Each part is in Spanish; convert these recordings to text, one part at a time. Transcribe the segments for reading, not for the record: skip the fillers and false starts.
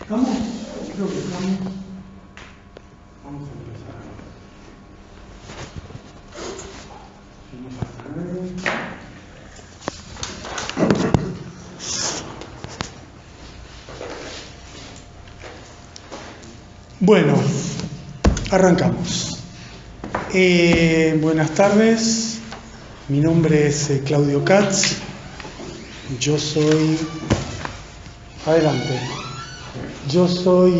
¿Estamos? Creo que estamos. Vamos a empezar. Bueno, arrancamos. Buenas tardes, mi nombre es Claudio Katz, yo soy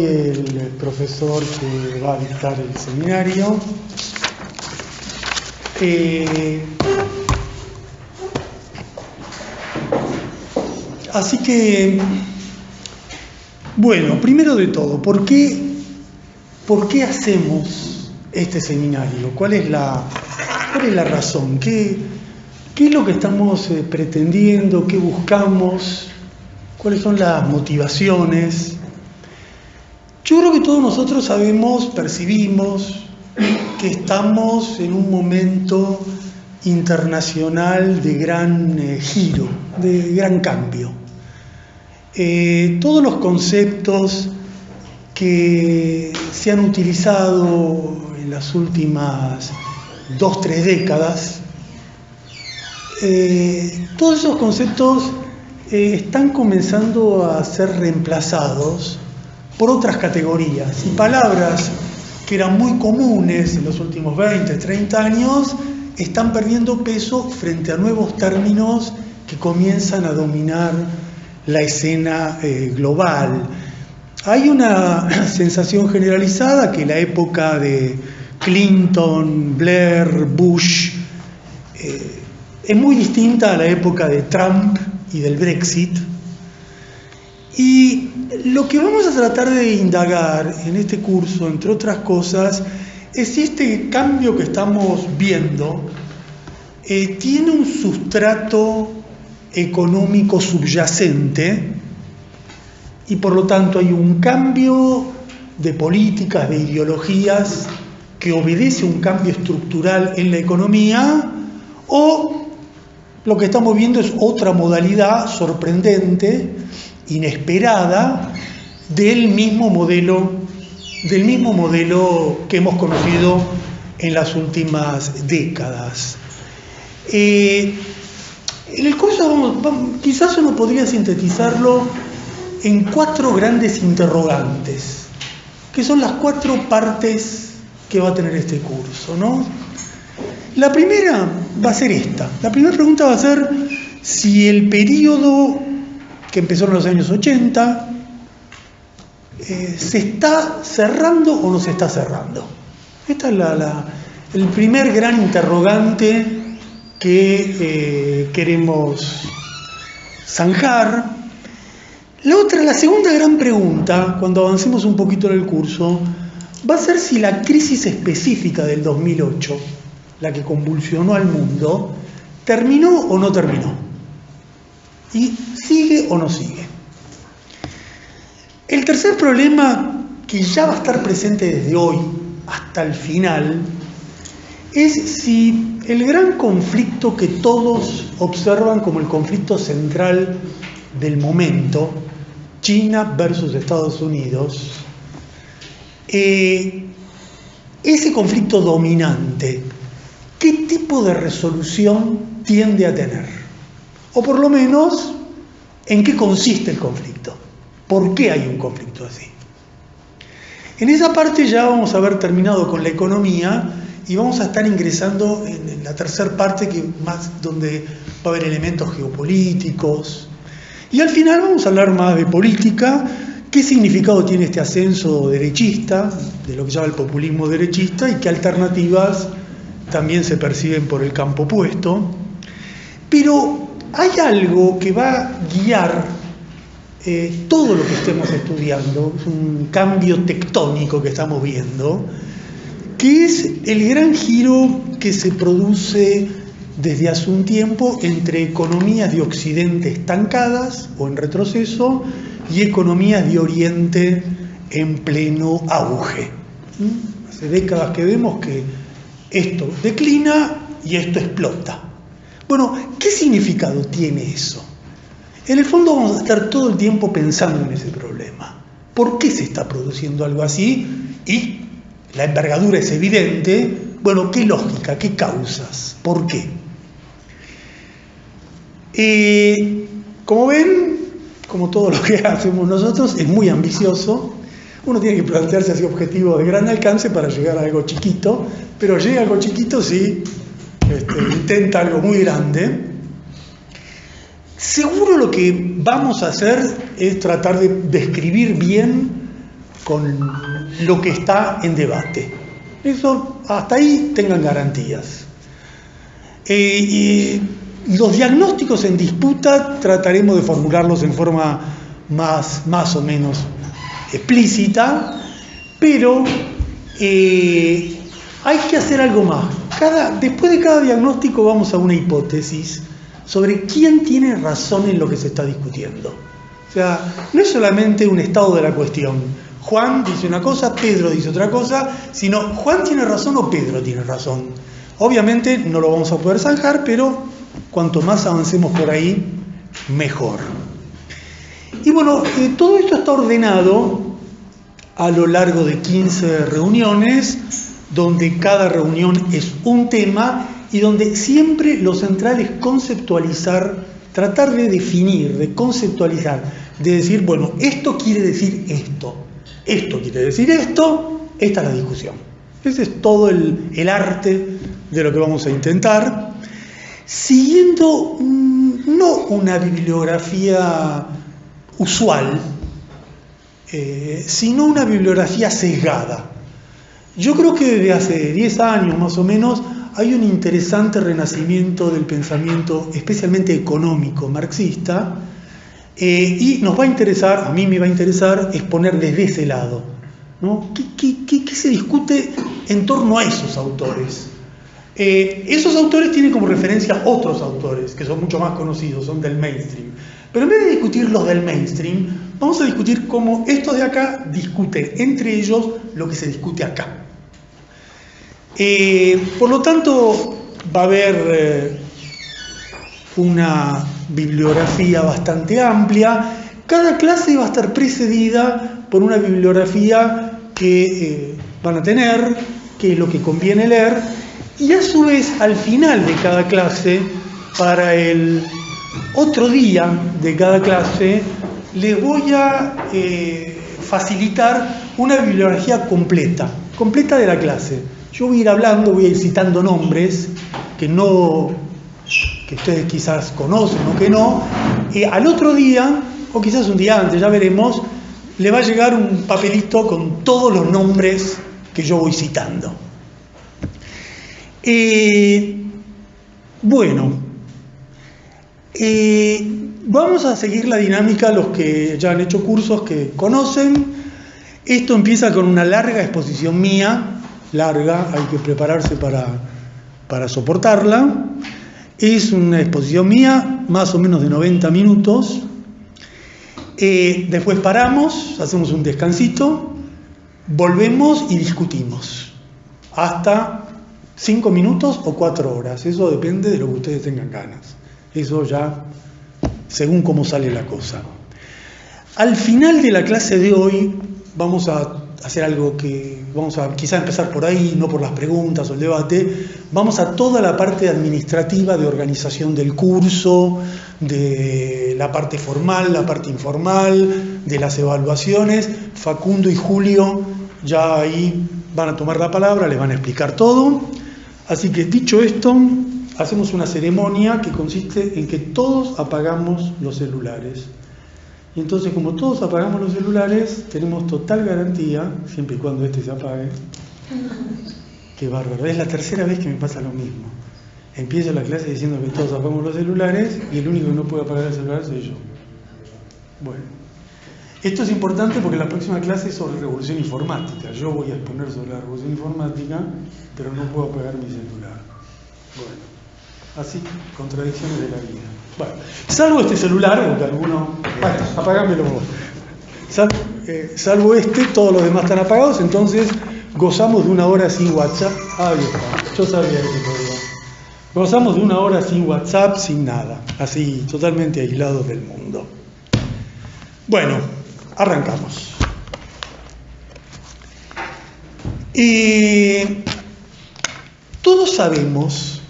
el profesor que va a dictar el seminario. Así que, bueno, primero de todo, ¿por qué hacemos este seminario? ¿Cuál es la razón? ¿Qué es lo que estamos pretendiendo? ¿Qué buscamos? ¿Cuáles son las motivaciones? Yo creo que todos nosotros sabemos, percibimos que estamos en un momento internacional de gran giro, de gran cambio. Todos los conceptos que se han utilizado en las últimas 2-3 décadas, todos esos conceptos están comenzando a ser reemplazados por otras categorías y palabras que eran muy comunes en los últimos 20-30 años están perdiendo peso frente a nuevos términos que comienzan a dominar la escena global. Hay una sensación generalizada que la época de Clinton, Blair, Bush es muy distinta a la época de Trump y del Brexit. Y lo que vamos a tratar de indagar en este curso, entre otras cosas, es si este cambio que estamos viendo tiene un sustrato económico subyacente y por lo tanto hay un cambio de políticas, de ideologías que obedece a un cambio estructural en la economía, o lo que estamos viendo es otra modalidad sorprendente, inesperada, del mismo modelo que hemos conocido en las últimas décadas. En el curso quizás uno podría sintetizarlo en 4 grandes interrogantes, que son las 4 partes que va a tener este curso, ¿no? La primera va a ser esta. La primera pregunta va a ser si el periodo que empezó en los años 80 se está cerrando o no se está cerrando. Esta es el primer gran interrogante que queremos zanjar. La segunda gran pregunta, cuando avancemos un poquito en el curso, va a ser si la crisis específica del 2008, la que convulsionó al mundo, terminó o no terminó. ¿Y sigue o no sigue? El tercer problema, que ya va a estar presente desde hoy hasta el final, es si el gran conflicto que todos observan como el conflicto central del momento, China versus Estados Unidos, ese conflicto dominante, ¿qué tipo de resolución tiende a tener? O por lo menos, ¿en qué consiste el conflicto? ¿Por qué hay un conflicto así? En esa parte ya vamos a haber terminado con la economía y vamos a estar ingresando en la tercera parte, donde va a haber elementos geopolíticos. Y al final vamos a hablar más de política, qué significado tiene este ascenso derechista, de lo que se llama el populismo derechista, y qué alternativas también se perciben por el campo opuesto. Pero hay algo que va a guiar todo lo que estemos estudiando, es un cambio tectónico que estamos viendo, que es el gran giro que se produce desde hace un tiempo entre economías de Occidente estancadas o en retroceso y economías de Oriente en pleno auge. Hace décadas que vemos que esto declina y esto explota. Bueno, ¿qué significado tiene eso? En el fondo vamos a estar todo el tiempo pensando en ese problema. ¿Por qué se está produciendo algo así? Y la envergadura es evidente. Bueno, ¿qué lógica? ¿Qué causas? ¿Por qué? Como ven, como todo lo que hacemos nosotros, es muy ambicioso. Uno tiene que plantearse así objetivos de gran alcance para llegar a algo chiquito, pero llega a algo chiquito si intenta algo muy grande. Seguro lo que vamos a hacer es tratar de describir bien con lo que está en debate. Eso, hasta ahí tengan garantías. Los diagnósticos en disputa trataremos de formularlos en forma más o menos explícita, pero hay que hacer algo más. Después de cada diagnóstico vamos a una hipótesis sobre quién tiene razón en lo que se está discutiendo. O sea, no es solamente un estado de la cuestión. Juan dice una cosa, Pedro dice otra cosa, sino Juan tiene razón o Pedro tiene razón. Obviamente no lo vamos a poder zanjar, pero cuanto más avancemos por ahí, mejor. Y bueno, todo esto está ordenado a lo largo de 15 reuniones, donde cada reunión es un tema y donde siempre lo central es conceptualizar, tratar de definir, de conceptualizar, de decir, bueno, esto quiere decir esto quiere decir esto, esta es la discusión. Ese es todo el arte de lo que vamos a intentar, siguiendo no una bibliografía usual, sino una bibliografía sesgada. Yo creo que desde hace 10 años más o menos hay un interesante renacimiento del pensamiento, especialmente económico, marxista, y nos va a interesar, a mí me va a interesar, exponer desde ese lado, ¿no? ¿Qué se discute en torno a esos autores? Esos autores tienen como referencia otros autores, que son mucho más conocidos, son del mainstream. Pero en vez de discutir los del mainstream, vamos a discutir cómo estos de acá discuten entre ellos lo que se discute acá. Por lo tanto, va a haber una bibliografía bastante amplia. Cada clase va a estar precedida por una bibliografía que van a tener, que es lo que conviene leer, y a su vez, al final de cada clase, para el otro día de cada clase, les voy a facilitar una bibliografía completa de la clase. Yo voy a ir hablando, voy a ir citando nombres que ustedes quizás conocen o que no. Al otro día, o quizás un día antes, ya veremos, le va a llegar un papelito con todos los nombres que yo voy citando. Vamos a seguir la dinámica, los que ya han hecho cursos que conocen. Esto empieza con una larga exposición mía, larga, hay que prepararse para soportarla. Es una exposición mía, más o menos de 90 minutos. Después paramos, hacemos un descansito, volvemos y discutimos. Hasta 5 minutos o 4 horas, eso depende de lo que ustedes tengan ganas. Eso ya, según cómo sale la cosa. Al final de la clase de hoy, vamos a hacer algo que vamos a quizá empezar por ahí, no por las preguntas o el debate. Vamos a toda la parte administrativa de organización del curso, de la parte formal, la parte informal, de las evaluaciones. Facundo y Julio ya ahí van a tomar la palabra, les van a explicar todo. Así que dicho esto, hacemos una ceremonia que consiste en que todos apagamos los celulares. Y entonces, como todos apagamos los celulares, tenemos total garantía, siempre y cuando este se apague. Qué bárbaro, es la tercera vez que me pasa lo mismo. Empiezo la clase diciendo que todos apagamos los celulares y el único que no puede apagar el celular soy yo. Bueno, esto es importante porque la próxima clase es sobre revolución informática. Yo voy a exponer sobre la revolución informática, pero no puedo apagar mi celular. Bueno, así, contradicciones de la vida. Bueno, salvo este celular, porque alguno... Bueno, apagámelo vos. Salvo todos los demás están apagados, entonces gozamos de una hora sin WhatsApp. Ahí está, yo sabía que se podía. Gozamos de una hora sin WhatsApp, sin nada, así, totalmente aislados del mundo. Bueno, arrancamos. Todos sabemos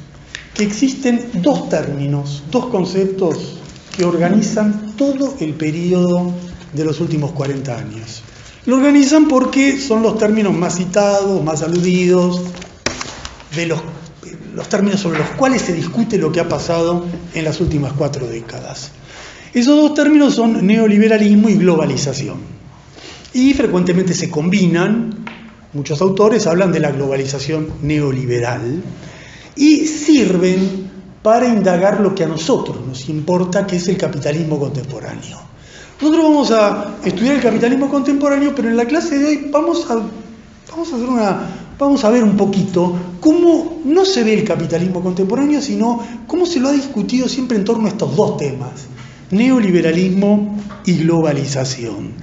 que existen dos términos, dos conceptos que organizan todo el periodo de los últimos 40 años. Lo organizan porque son los términos más citados, más aludidos, de los términos sobre los cuales se discute lo que ha pasado en las últimas 4 décadas. Esos dos términos son neoliberalismo y globalización. Y frecuentemente se combinan. Muchos autores hablan de la globalización neoliberal y sirven para indagar lo que a nosotros nos importa, que es el capitalismo contemporáneo. Nosotros vamos a estudiar el capitalismo contemporáneo, pero en la clase de hoy vamos a ver un poquito cómo no se ve el capitalismo contemporáneo, sino cómo se lo ha discutido siempre en torno a estos dos temas, neoliberalismo y globalización.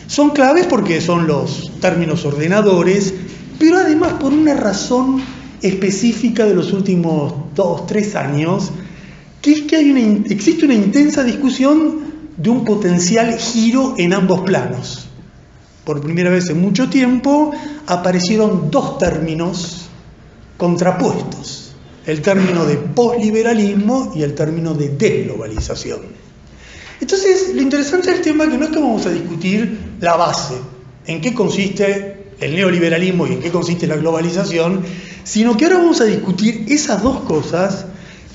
Son claves porque son los términos ordenadores, pero además por una razón específica de los últimos 2-3 años, que es que existe una intensa discusión de un potencial giro en ambos planos. Por primera vez en mucho tiempo aparecieron dos términos contrapuestos, el término de posliberalismo y el término de desglobalización. Entonces, lo interesante del tema es que no es que vamos a discutir la base, en qué consiste el neoliberalismo y en qué consiste la globalización, sino que ahora vamos a discutir esas dos cosas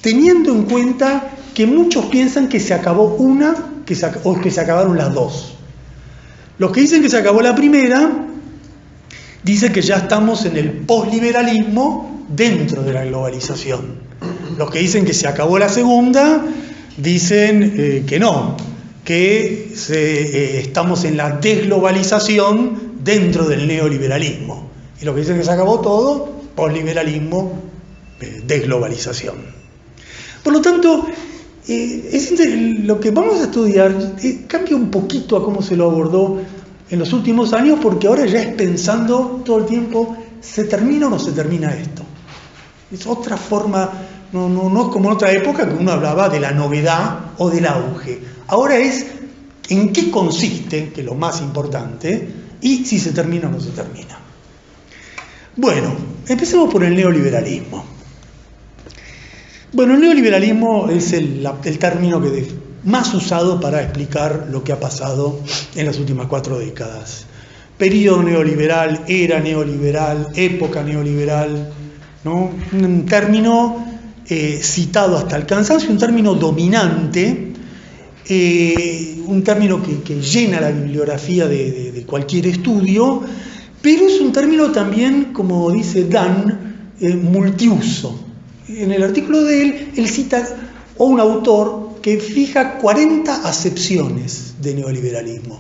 teniendo en cuenta que muchos piensan que se acabó una o que se acabaron las dos. Los que dicen que se acabó la primera dicen que ya estamos en el posliberalismo dentro de la globalización. Los que dicen que se acabó la segunda dicen que no, que estamos en la desglobalización dentro del neoliberalismo. Y los que dicen que se acabó todo, posliberalismo, desglobalización. Por lo tanto, lo que vamos a estudiar cambia un poquito a cómo se lo abordó en los últimos años, porque ahora ya es pensando todo el tiempo, ¿se termina o no se termina esto? Es otra forma, no es como en otra época que uno hablaba de la novedad o del auge. Ahora es en qué consiste, que es lo más importante, y si se termina o no se termina. Bueno, empecemos por el neoliberalismo. Bueno, el neoliberalismo es el término más usado para explicar lo que ha pasado en las últimas 4 décadas. Período neoliberal, era neoliberal, época neoliberal, ¿no? Un término citado hasta el cansancio, un término dominante, un término que llena la bibliografía de cualquier estudio, pero es un término también, como dice Dan, multiuso. En el artículo de él cita a un autor que fija 40 acepciones de neoliberalismo,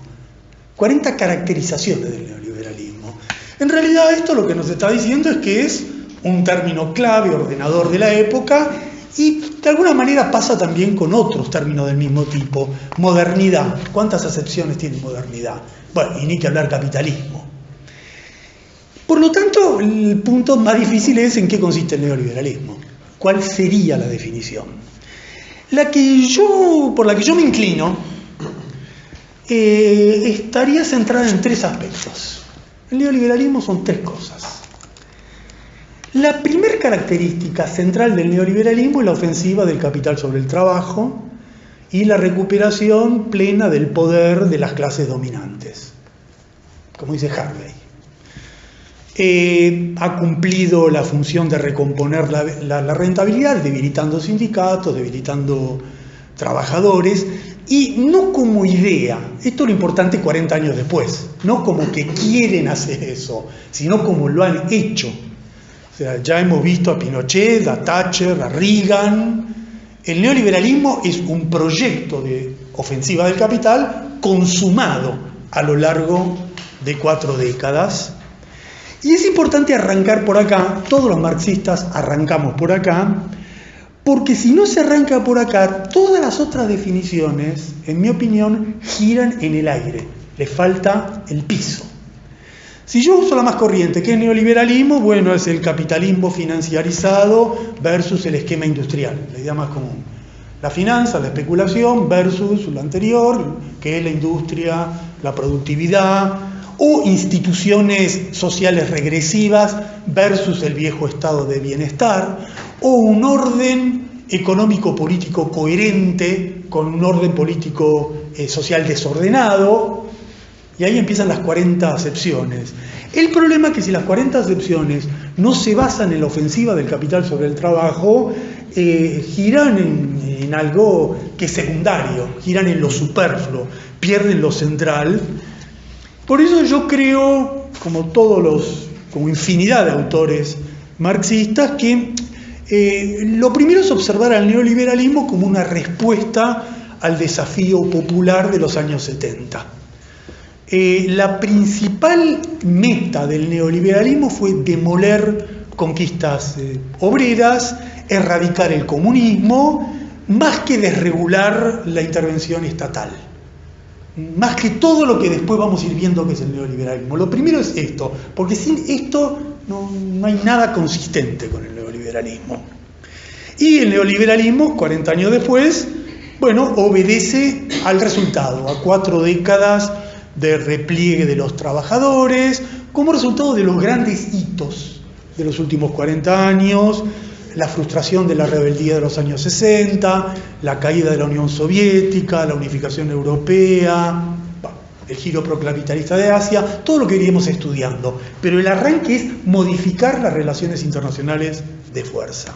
40 caracterizaciones del neoliberalismo. En realidad esto lo que nos está diciendo es que es un término clave, ordenador de la época, y de alguna manera pasa también con otros términos del mismo tipo. Modernidad, ¿cuántas acepciones tiene modernidad? Bueno, y ni que hablar capitalismo. Por lo tanto, el punto más difícil es en qué consiste el neoliberalismo. ¿Cuál sería la definición? Por la que yo me inclino, estaría centrada en 3 aspectos. El neoliberalismo son 3 cosas. La primera característica central del neoliberalismo es la ofensiva del capital sobre el trabajo y la recuperación plena del poder de las clases dominantes, como dice Harvey. Ha cumplido la función de recomponer la rentabilidad, debilitando sindicatos, debilitando trabajadores, y no como idea, esto es lo importante 40 años después, no como que quieren hacer eso, sino como lo han hecho. O sea, ya hemos visto a Pinochet, a Thatcher, a Reagan. El neoliberalismo es un proyecto de ofensiva del capital consumado a lo largo de 4 décadas. Y es importante arrancar por acá, todos los marxistas arrancamos por acá, porque si no se arranca por acá, todas las otras definiciones, en mi opinión, giran en el aire, les falta el piso. Si yo uso la más corriente, ¿qué es neoliberalismo? Bueno, es el capitalismo financiarizado versus el esquema industrial, la idea más común. La finanza, la especulación versus lo anterior, que es la industria, la productividad, o instituciones sociales regresivas versus el viejo estado de bienestar, o un orden económico-político coherente con un orden político social desordenado, y ahí empiezan las 40 acepciones. El problema es que si las 40 acepciones no se basan en la ofensiva del capital sobre el trabajo, giran en algo que es secundario, giran en lo superfluo, pierden lo central. Por eso yo creo, como infinidad de autores marxistas, que lo primero es observar al neoliberalismo como una respuesta al desafío popular de los años 70. La principal meta del neoliberalismo fue demoler conquistas obreras, erradicar el comunismo, más que desregular la intervención estatal. Más que todo lo que después vamos a ir viendo que es el neoliberalismo. Lo primero es esto, porque sin esto no hay nada consistente con el neoliberalismo. Y el neoliberalismo, 40 años después, obedece al resultado, a 4 décadas de repliegue de los trabajadores, como resultado de los grandes hitos de los últimos 40 años, la frustración de la rebeldía de los años 60, la caída de la Unión Soviética, la unificación europea, el giro procapitalista de Asia, todo lo que iríamos estudiando. Pero el arranque es modificar las relaciones internacionales de fuerza.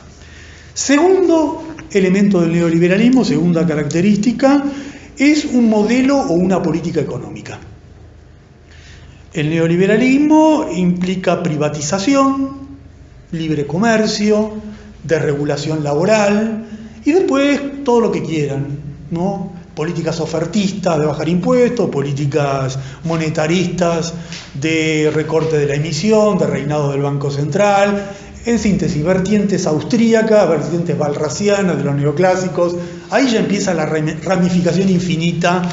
Segundo elemento del neoliberalismo, segunda característica, es un modelo o una política económica. El neoliberalismo implica privatización, libre comercio, desregulación laboral y después todo lo que quieran, ¿no? Políticas ofertistas de bajar impuestos, políticas monetaristas de recorte de la emisión, de reinado del Banco Central, en síntesis, vertientes austríacas, vertientes walrasianas de los neoclásicos. Ahí ya empieza la ramificación infinita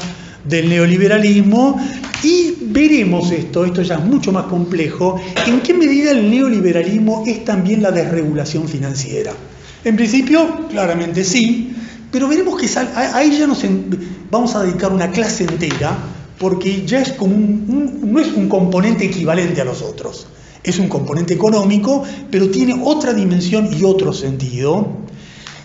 del neoliberalismo y veremos esto ya es mucho más complejo, en qué medida el neoliberalismo es también la desregulación financiera. En principio, claramente sí, pero veremos que ahí ya vamos a dedicar una clase entera, porque ya es como no es un componente equivalente a los otros, es un componente económico, pero tiene otra dimensión y otro sentido.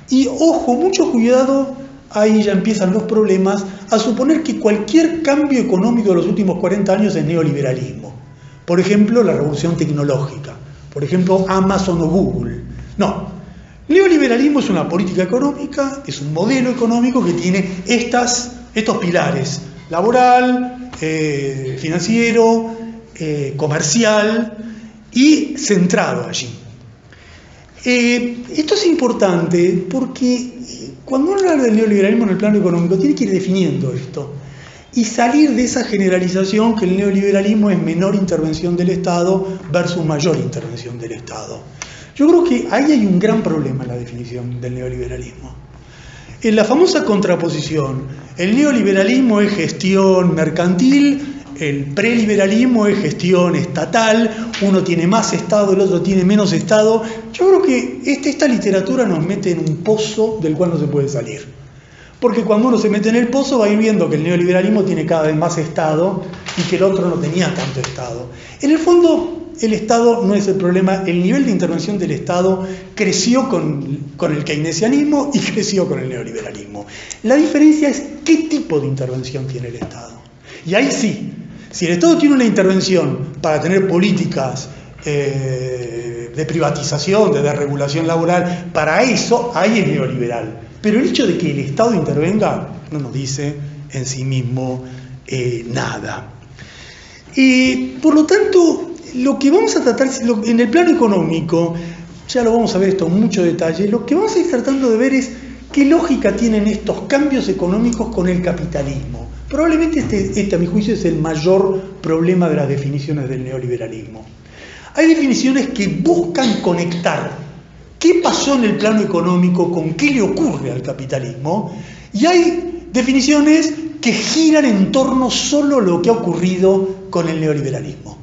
Y ojo, mucho cuidado, ahí ya empiezan los problemas, a suponer que cualquier cambio económico de los últimos 40 años es neoliberalismo. Por ejemplo, la revolución tecnológica, por ejemplo, Amazon o Google. No, neoliberalismo es una política económica, es un modelo económico que tiene estos pilares: laboral, financiero, comercial y centrado allí. Esto es importante porque cuando uno habla del neoliberalismo en el plano económico tiene que ir definiendo esto y salir de esa generalización que el neoliberalismo es menor intervención del Estado versus mayor intervención del Estado. Yo creo que ahí hay un gran problema en la definición del neoliberalismo. En la famosa contraposición, el neoliberalismo es gestión mercantil, el preliberalismo es gestión estatal, uno tiene más Estado, el otro tiene menos Estado. Yo creo que esta literatura nos mete en un pozo del cual no se puede salir. Porque cuando uno se mete en el pozo va a ir viendo que el neoliberalismo tiene cada vez más Estado y que el otro no tenía tanto Estado. En el fondo, el Estado no es el problema, el nivel de intervención del Estado creció con el keynesianismo y creció con el neoliberalismo. La diferencia es qué tipo de intervención tiene el Estado. Y ahí sí, si el Estado tiene una intervención para tener políticas de privatización, de desregulación laboral, para eso ahí es neoliberal. Pero el hecho de que el Estado intervenga no nos dice en sí mismo nada. Por lo tanto, lo que vamos a tratar en el plano económico, ya lo vamos a ver esto en mucho detalle, lo que vamos a ir tratando de ver es qué lógica tienen estos cambios económicos con el capitalismo. Probablemente este a mi juicio es el mayor problema de las definiciones del neoliberalismo. Hay definiciones que buscan conectar qué pasó en el plano económico con qué le ocurre al capitalismo, y hay definiciones que giran en torno solo a lo que ha ocurrido con el neoliberalismo.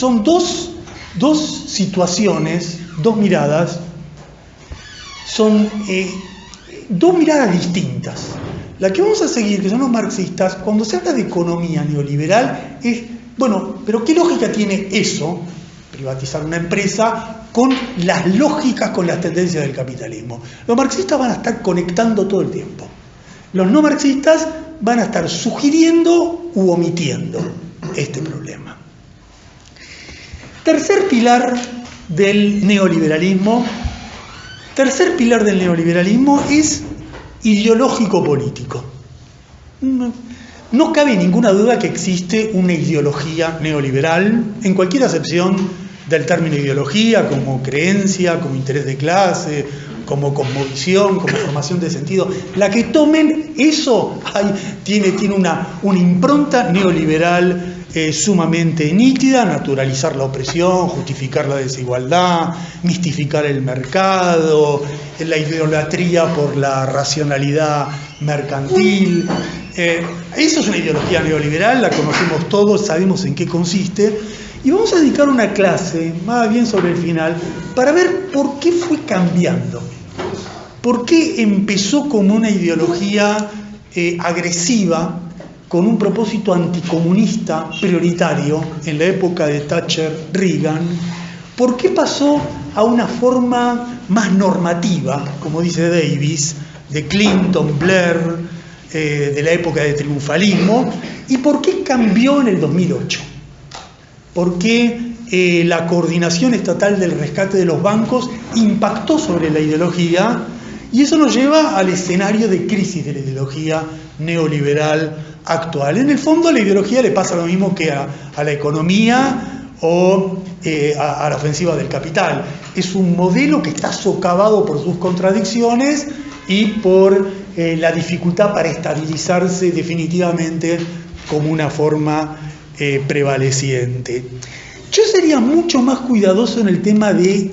Son dos situaciones, dos miradas, son dos miradas distintas. La que vamos a seguir, que son los marxistas, cuando se habla de economía neoliberal, es, bueno, pero ¿qué lógica tiene eso, privatizar una empresa, con las lógicas, con las tendencias del capitalismo? Los marxistas van a estar conectando todo el tiempo. Los no marxistas van a estar sugiriendo u omitiendo este problema. Tercer pilar del neoliberalismo es ideológico-político. No cabe ninguna duda que existe una ideología neoliberal, en cualquier acepción del término ideología, como creencia, como interés de clase, como cosmovisión, como formación de sentido. La que tomen, eso tiene una impronta neoliberal sumamente nítida: naturalizar la opresión, justificar la desigualdad, mistificar el mercado, la idolatría por la racionalidad mercantil. Eso es una ideología neoliberal, la conocemos todos, sabemos en qué consiste, y vamos a dedicar una clase, más bien sobre el final, para ver por qué fue cambiando, por qué empezó como una ideología agresiva, con un propósito anticomunista prioritario en la época de Thatcher-Reagan. ¿Por qué pasó a una forma más normativa, como dice Davis, de Clinton, Blair, de la época de triunfalismo? ¿Y por qué cambió en el 2008? ¿Por qué la coordinación estatal del rescate de los bancos impactó sobre la ideología? Y eso nos lleva al escenario de crisis de la ideología neoliberal actual. En el fondo, a la ideología le pasa lo mismo que a la economía o a la ofensiva del capital. Es un modelo que está socavado por sus contradicciones y por la dificultad para estabilizarse definitivamente como una forma prevaleciente. Yo sería mucho más cuidadoso en el tema de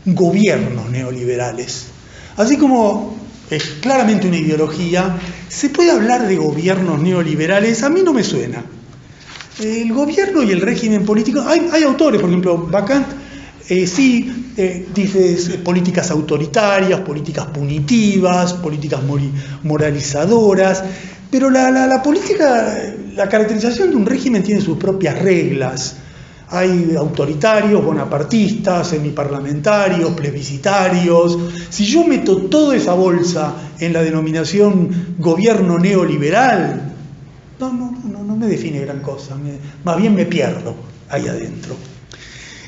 gobiernos neoliberales. Así como es claramente una ideología, ¿se puede hablar de gobiernos neoliberales? A mí no me suena. El gobierno y el régimen político, hay autores, por ejemplo, Bacant, dice políticas autoritarias, políticas punitivas, políticas moralizadoras, pero la política, la caracterización de un régimen tiene sus propias reglas. Hay autoritarios, bonapartistas, semiparlamentarios, plebiscitarios. Si yo meto toda esa bolsa en la denominación gobierno neoliberal, no me define gran cosa, más bien me pierdo ahí adentro.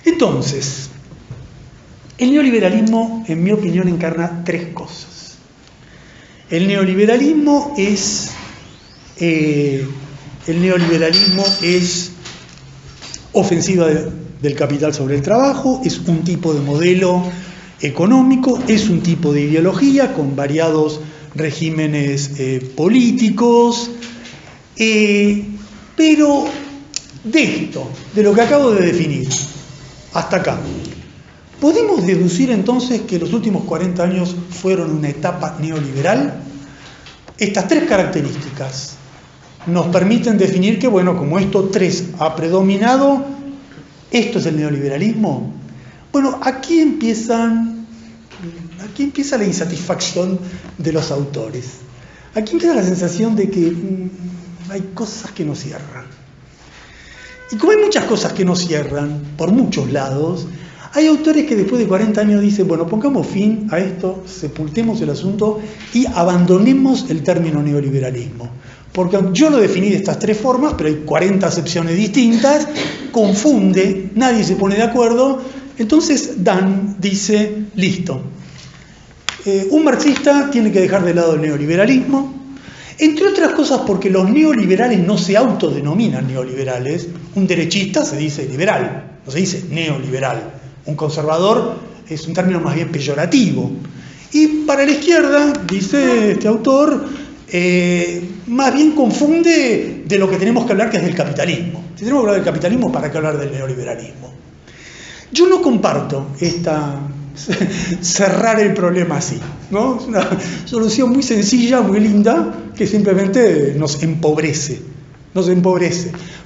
Entonces, el neoliberalismo, en mi opinión, encarna tres cosas. El neoliberalismo es ofensiva del capital sobre el trabajo, es un tipo de modelo económico, es un tipo de ideología con variados regímenes políticos, pero de esto, de lo que acabo de definir, hasta acá, ¿podemos deducir entonces que los últimos 40 años fueron una etapa neoliberal? Estas tres características nos permiten definir que, bueno, como esto tres ha predominado, ¿esto es el neoliberalismo? Bueno, aquí empieza la insatisfacción de los autores. Aquí empieza la sensación de que hay cosas que no cierran. Y como hay muchas cosas que no cierran, por muchos lados, hay autores que después de 40 años dicen, bueno, pongamos fin a esto, sepultemos el asunto y abandonemos el término neoliberalismo. Porque yo lo definí de estas tres formas, pero hay 40 acepciones distintas, confunde, nadie se pone de acuerdo. Entonces Dan dice, listo, un marxista tiene que dejar de lado el neoliberalismo, entre otras cosas porque los neoliberales no se autodenominan neoliberales. Un derechista se dice liberal, no se dice neoliberal. Un conservador es un término más bien peyorativo. Y para la izquierda, dice este autor, más bien confunde de lo que tenemos que hablar, que es del capitalismo. Si tenemos que hablar del capitalismo, ¿para qué hablar del neoliberalismo? Yo no comparto cerrar el problema así, ¿no? Es una solución muy sencilla, muy linda, que simplemente nos empobrece,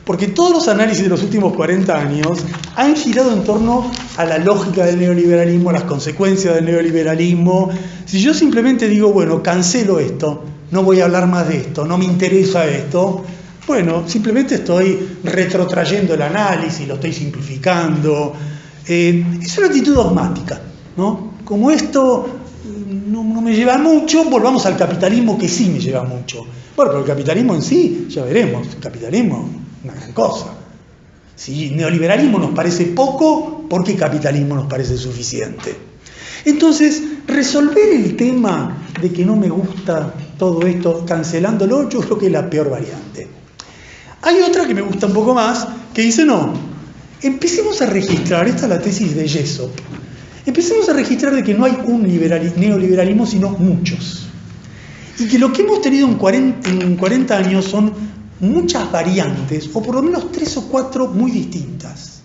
porque todos los análisis de los últimos 40 años han girado en torno a la lógica del neoliberalismo, a las consecuencias del neoliberalismo. Si yo simplemente digo, bueno, cancelo esto, no voy a hablar más de esto, no me interesa esto, bueno, simplemente estoy retrotrayendo el análisis, lo estoy simplificando. Es una actitud dogmática, ¿no? Como esto no me lleva mucho, volvamos al capitalismo, que sí me lleva mucho. Bueno, pero el capitalismo en sí, ya veremos, el capitalismo es una gran cosa. Si neoliberalismo nos parece poco, ¿por qué capitalismo nos parece suficiente? Entonces, resolver el tema de que no me gusta todo esto cancelándolo, yo creo que es la peor variante. Hay otra que me gusta un poco más, que dice no, empecemos a registrar, esta es la tesis de Jessop, empecemos a registrar de que no hay un neoliberalismo, sino muchos. Y que lo que hemos tenido en 40 años son muchas variantes, o por lo menos 3 o 4 muy distintas.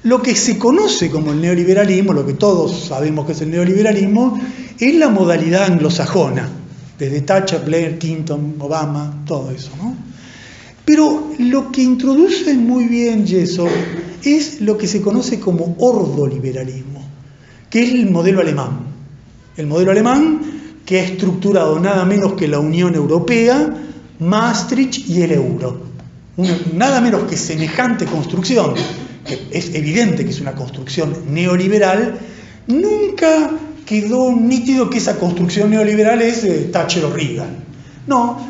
Lo que se conoce como el neoliberalismo, lo que todos sabemos que es el neoliberalismo, es la modalidad anglosajona, desde Thatcher, Blair, Clinton, Obama, todo eso, ¿no? Pero lo que introduce muy bien Jessop es lo que se conoce como ordoliberalismo, que es el modelo alemán. El modelo alemán que ha estructurado nada menos que la Unión Europea, Maastricht y el euro. Nada menos que semejante construcción, que es evidente que es una construcción neoliberal, nunca quedó nítido que esa construcción neoliberal es Thatcher o Reagan. No,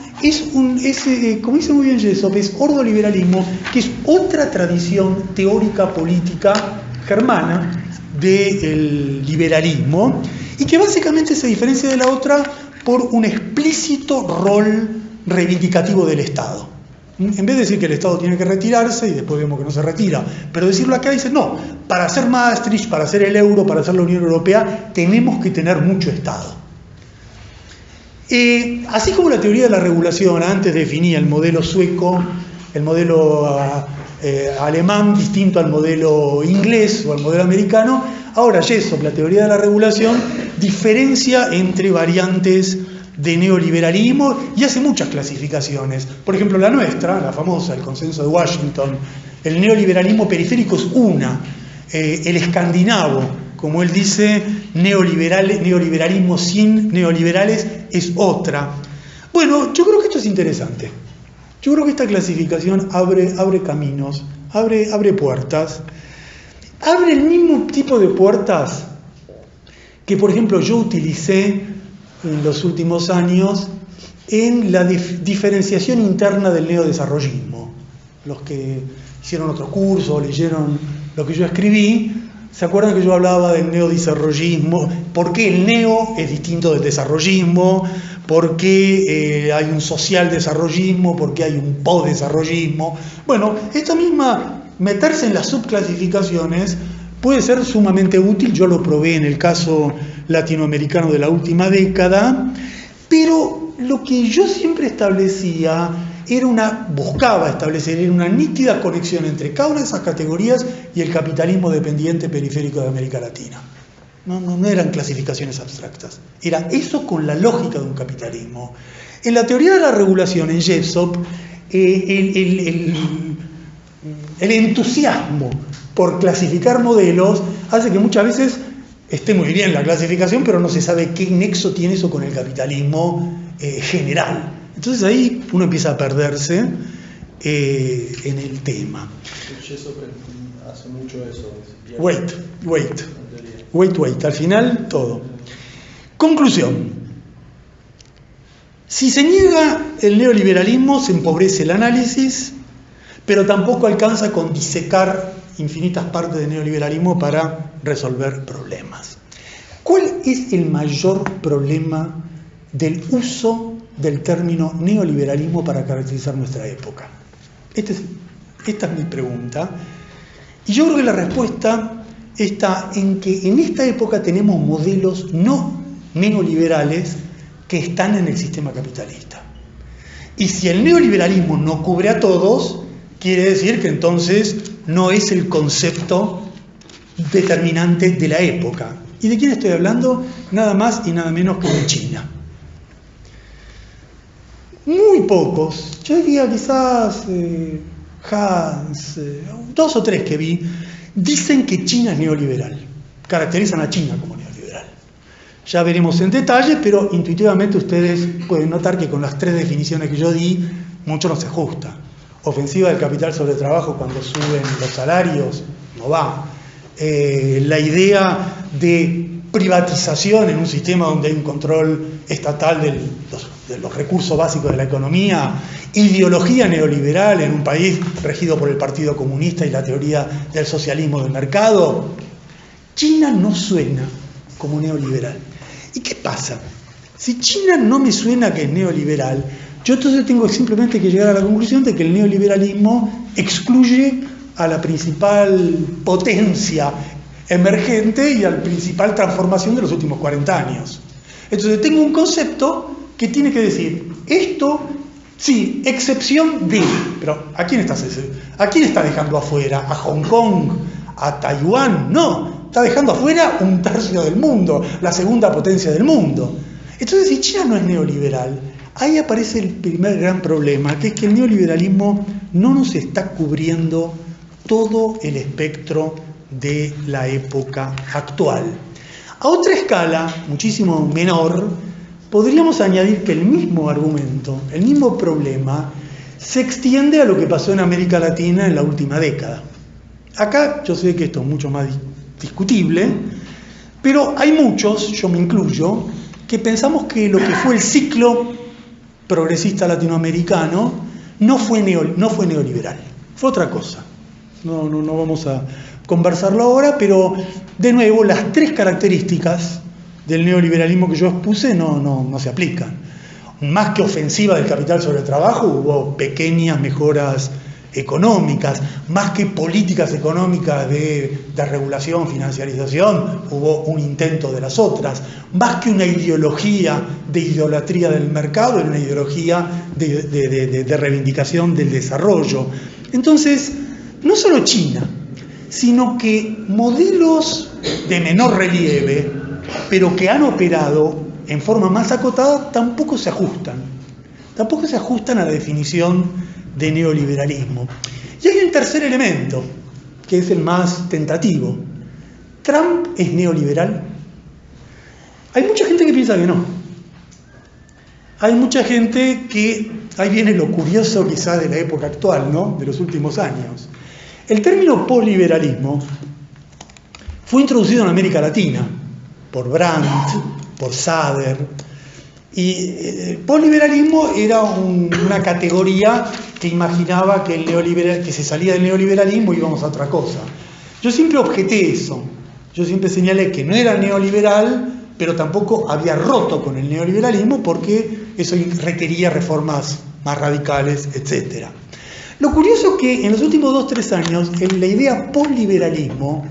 como dice muy bien Jessop, es ordoliberalismo, que es otra tradición teórica política germana del liberalismo, y que básicamente se diferencia de la otra por un explícito rol reivindicativo del Estado. En vez de decir que el Estado tiene que retirarse, y después vemos que no se retira, pero decirlo acá dice, no, para hacer Maastricht, para hacer el euro, para hacer la Unión Europea, tenemos que tener mucho Estado. Así como la teoría de la regulación antes definía el modelo sueco, el modelo alemán distinto al modelo inglés o al modelo americano, ahora Jessop, la teoría de la regulación, diferencia entre variantes de neoliberalismo y hace muchas clasificaciones. Por ejemplo, la nuestra, la famosa, el consenso de Washington, el neoliberalismo periférico es una, el escandinavo, como él dice, neoliberalismo sin neoliberales es otra. Bueno, yo creo que esto es interesante. Yo creo que esta clasificación abre caminos, abre puertas. Abre el mismo tipo de puertas que, por ejemplo, yo utilicé en los últimos años en la diferenciación interna del neodesarrollismo. Los que hicieron otro curso o leyeron lo que yo escribí, ¿se acuerdan que yo hablaba del neodesarrollismo? ¿Por qué el neo es distinto del desarrollismo? ¿Por qué hay un social desarrollismo? ¿Por qué hay un posdesarrollismo? Bueno, esta misma, meterse en las subclasificaciones puede ser sumamente útil. Yo lo probé en el caso latinoamericano de la última década, pero lo que yo siempre establecía buscaba establecer una nítida conexión entre cada una de esas categorías y el capitalismo dependiente periférico de América Latina. No eran clasificaciones abstractas, era eso con la lógica de un capitalismo. En la teoría de la regulación, en Jessop, el entusiasmo por clasificar modelos hace que muchas veces esté muy bien la clasificación, pero no se sabe qué nexo tiene eso con el capitalismo general. Entonces ahí uno empieza a perderse en el tema. Jessop hace mucho eso. Wait. Al final, todo. Conclusión. Si se niega el neoliberalismo, se empobrece el análisis, pero tampoco alcanza con disecar infinitas partes del neoliberalismo para resolver problemas. ¿Cuál es el mayor problema del uso del término neoliberalismo para caracterizar nuestra época? Esta es mi pregunta. Y yo creo que la respuesta está en que en esta época tenemos modelos no neoliberales que están en el sistema capitalista. Y si el neoliberalismo no cubre a todos, quiere decir que entonces no es el concepto determinante de la época. ¿Y de quién estoy hablando? Nada más y nada menos que de China. Muy pocos, yo diría quizás Hans, 2 o 3 que vi, dicen que China es neoliberal, caracterizan a China como neoliberal. Ya veremos en detalle, pero intuitivamente ustedes pueden notar que con las tres definiciones que yo di, mucho no se ajusta. Ofensiva del capital sobre el trabajo cuando suben los salarios, no va. La idea de privatización en un sistema donde hay un control estatal de los recursos básicos de la economía, ideología neoliberal en un país regido por el Partido Comunista y la teoría del socialismo del mercado. China no suena como neoliberal. ¿Y qué pasa? Si China no me suena que es neoliberal, yo entonces tengo simplemente que llegar a la conclusión de que el neoliberalismo excluye a la principal potencia emergente y a la principal transformación de los últimos 40 años. Entonces tengo un concepto que tiene que decir, esto, sí, excepción de, pero ¿a quién está dejando afuera? ¿A Hong Kong? ¿A Taiwán? No, está dejando afuera un tercio del mundo, la segunda potencia del mundo. Entonces, si China no es neoliberal, ahí aparece el primer gran problema, que es que el neoliberalismo no nos está cubriendo todo el espectro de la época actual. A otra escala, muchísimo menor, podríamos añadir que el mismo argumento, el mismo problema, se extiende a lo que pasó en América Latina en la última década. Acá yo sé que esto es mucho más discutible, pero hay muchos, yo me incluyo, que pensamos que lo que fue el ciclo progresista latinoamericano no fue neoliberal, fue otra cosa. No vamos a conversarlo ahora, pero de nuevo las tres características del neoliberalismo que yo expuse no se aplican. Más que ofensiva del capital sobre el trabajo, hubo pequeñas mejoras económicas, más que políticas económicas de regulación, financiarización, hubo un intento de las otras, más que una ideología de idolatría del mercado, era una ideología de reivindicación del desarrollo. Entonces, no solo China, sino que modelos de menor relieve, pero que han operado en forma más acotada, tampoco se ajustan a la definición de neoliberalismo. Y hay un tercer elemento, que es el más tentativo. ¿Trump es neoliberal? Hay mucha gente que piensa que no. Hay mucha gente que, ahí viene lo curioso quizás de la época actual, ¿no? De los últimos años. El término posliberalismo fue introducido en América Latina por Brandt, por Sader, y el posliberalismo era una categoría que imaginaba que que se salía del neoliberalismo y íbamos a otra cosa. Yo siempre objeté eso, yo siempre señalé que no era neoliberal, pero tampoco había roto con el neoliberalismo porque eso requería reformas más radicales, etc. Lo curioso es que en los últimos 2-3 años la idea posliberalismo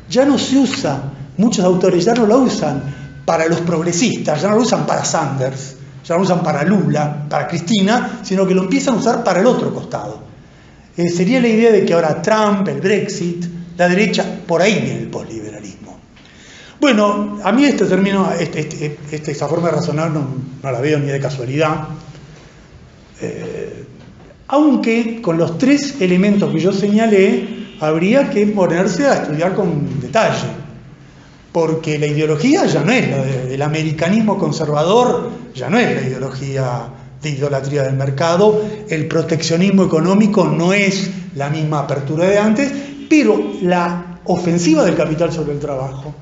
ya no se usa, muchos autores ya no la usan para los progresistas, ya no lo usan para Sanders, ya no lo usan para Lula, para Cristina, sino que lo empiezan a usar para el otro costado. Sería la idea de que ahora Trump, el Brexit, la derecha, por ahí viene el posliberalismo. Bueno, a mí este término, esta forma de razonar no la veo ni de casualidad, aunque con los tres elementos que yo señalé, habría que ponerse a estudiar con detalle. Porque la ideología ya no es la del americanismo conservador, ya no es la ideología de idolatría del mercado, el proteccionismo económico no es la misma apertura de antes, pero la ofensiva del capital sobre el trabajo,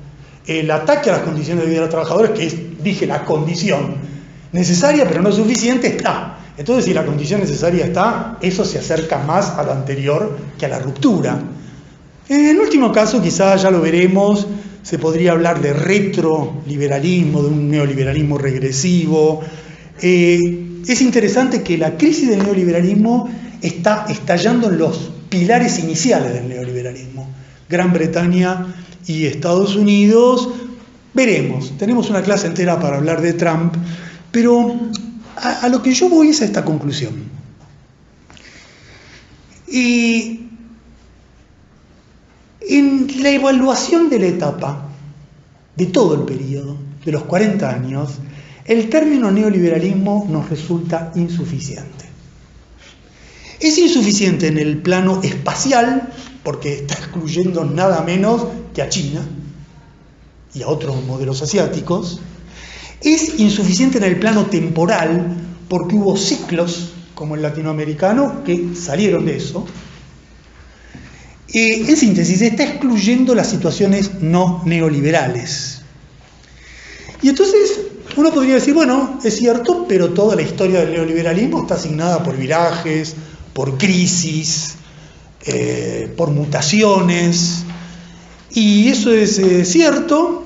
el ataque a las condiciones de vida de los trabajadores, que es, dije, la condición necesaria pero no suficiente, está. Entonces, si la condición necesaria está, eso se acerca más a lo anterior que a la ruptura. En último caso, quizás ya lo veremos, se podría hablar de retroliberalismo, de un neoliberalismo regresivo. Es interesante que la crisis del neoliberalismo está estallando en los pilares iniciales del neoliberalismo. Gran Bretaña y Estados Unidos, veremos. Tenemos una clase entera para hablar de Trump, pero a lo que yo voy es a esta conclusión. Y en la evaluación de la etapa, de todo el periodo, de los 40 años, el término neoliberalismo nos resulta insuficiente. Es insuficiente en el plano espacial, porque está excluyendo nada menos que a China y a otros modelos asiáticos. Es insuficiente en el plano temporal porque hubo ciclos, como el latinoamericano, que salieron de eso. En síntesis, está excluyendo las situaciones no neoliberales. Y entonces uno podría decir, bueno, es cierto, pero toda la historia del neoliberalismo está asignada por virajes, por crisis, por mutaciones, y eso es cierto.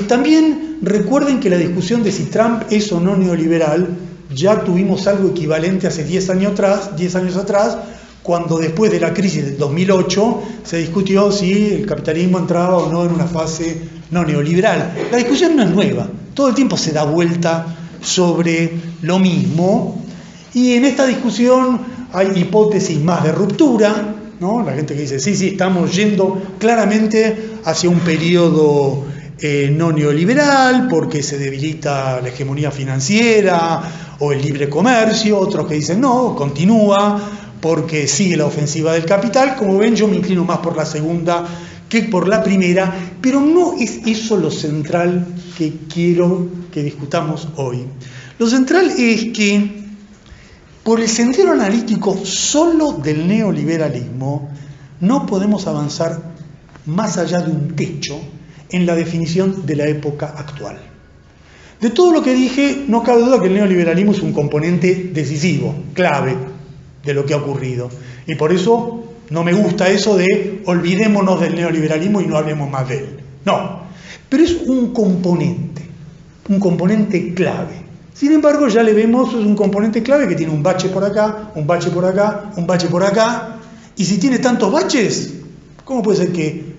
También recuerden que la discusión de si Trump es o no neoliberal, ya tuvimos algo equivalente hace 10 años atrás, cuando después de la crisis del 2008 se discutió si el capitalismo entraba o no en una fase no neoliberal. La discusión no es nueva, todo el tiempo se da vuelta sobre lo mismo, y en esta discusión hay hipótesis más de ruptura, ¿no? La gente que dice, sí, estamos yendo claramente hacia un periodo no neoliberal porque se debilita la hegemonía financiera o el libre comercio, otros que dicen no, continúa porque sigue la ofensiva del capital. Como ven, yo me inclino más por la segunda que por la primera, pero no es eso lo central que quiero que discutamos hoy. Lo central es que por el sendero analítico solo del neoliberalismo no podemos avanzar más allá de un techo en la definición de la época actual. De todo lo que dije, no cabe duda que el neoliberalismo es un componente decisivo, clave de lo que ha ocurrido. Y por eso no me gusta eso de olvidémonos del neoliberalismo y no hablemos más de él. No, pero es un componente clave. Sin embargo, ya le vemos, es un componente clave que tiene un bache por acá, un bache por acá, un bache por acá. Y si tiene tantos baches, ¿cómo puede ser que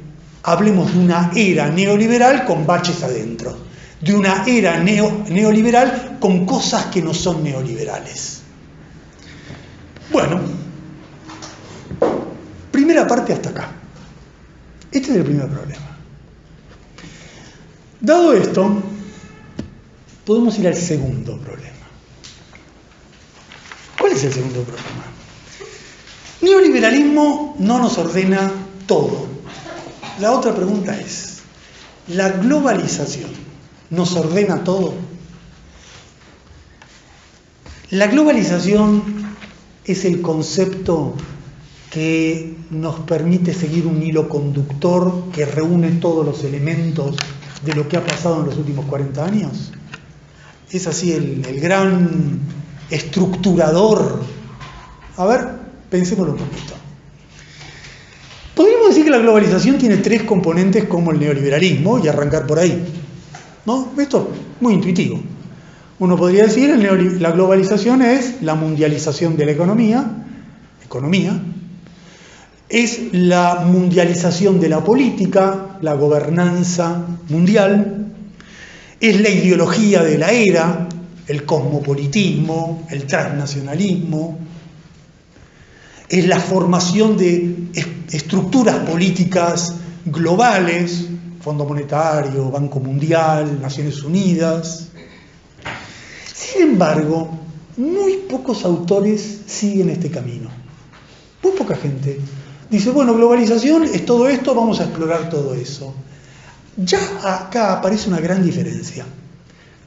hablemos de una era neoliberal con baches adentro? De una era neoliberal con cosas que no son neoliberales. Bueno, primera parte hasta acá. Este es el primer problema. Dado esto, podemos ir al segundo problema. ¿Cuál es el segundo problema? Neoliberalismo no nos ordena todo. La otra pregunta es, ¿la globalización nos ordena todo? La globalización es el concepto que nos permite seguir un hilo conductor que reúne todos los elementos de lo que ha pasado en los últimos 40 años. Es así el gran estructurador. A ver, pensémoslo un poquito. Podríamos decir que la globalización tiene 3 componentes como el neoliberalismo y arrancar por ahí, ¿no? Esto es muy intuitivo. Uno podría decir que la globalización es la mundialización de la economía, es la mundialización de la política, la gobernanza mundial, es la ideología de la era, el cosmopolitismo, el transnacionalismo, es la formación de estructuras políticas globales, Fondo Monetario, Banco Mundial, Naciones Unidas. Sin embargo, muy pocos autores siguen este camino. Muy poca gente dice, bueno, globalización es todo esto, vamos a explorar todo eso. Ya acá aparece una gran diferencia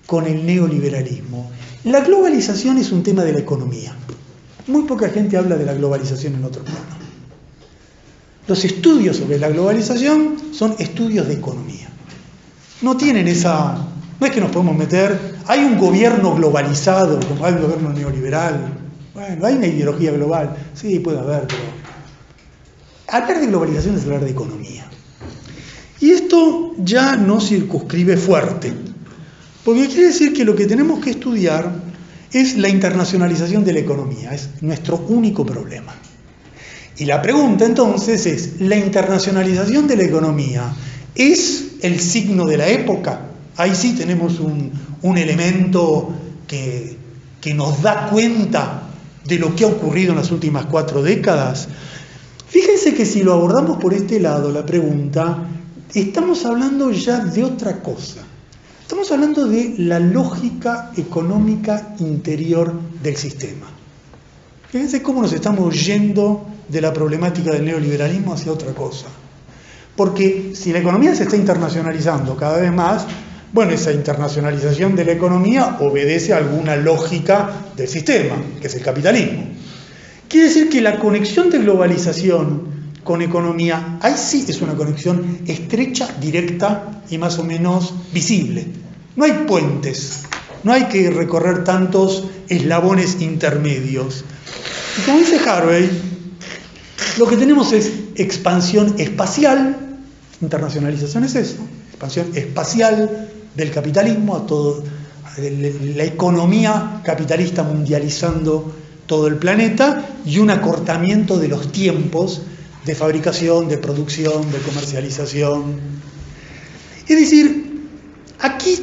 con el neoliberalismo. La globalización es un tema de la economía. Muy poca gente habla de la globalización en otro plano. Los estudios sobre la globalización son estudios de economía. No tienen esa... No es que nos podemos meter... Hay un gobierno globalizado, como hay un gobierno neoliberal. Bueno, hay una ideología global. Sí, puede haber, pero... Hablar de globalización es hablar de economía. Y esto ya no circunscribe fuerte. Porque quiere decir que lo que tenemos que estudiar es la internacionalización de la economía, es nuestro único problema. Y la pregunta entonces es, ¿la internacionalización de la economía es el signo de la época? Ahí sí tenemos un elemento que nos da cuenta de lo que ha ocurrido en las últimas 4 décadas. Fíjense que si lo abordamos por este lado, la pregunta, estamos hablando ya de otra cosa. Estamos hablando de la lógica económica interior del sistema. Fíjense cómo nos estamos yendo de la problemática del neoliberalismo hacia otra cosa. Porque si la economía se está internacionalizando cada vez más, Bueno, esa internacionalización de la economía obedece a alguna lógica del sistema, que es el capitalismo. Quiere decir que la conexión de globalización con economía, ahí sí es una conexión estrecha, directa y más o menos visible. No hay puentes, no hay que recorrer tantos eslabones intermedios. Y como dice Harvey, lo que tenemos es expansión espacial, internacionalización es eso, expansión espacial del capitalismo a todo, la economía capitalista mundializando todo el planeta y un acortamiento de los tiempos de fabricación, de producción, de comercialización. Es decir, aquí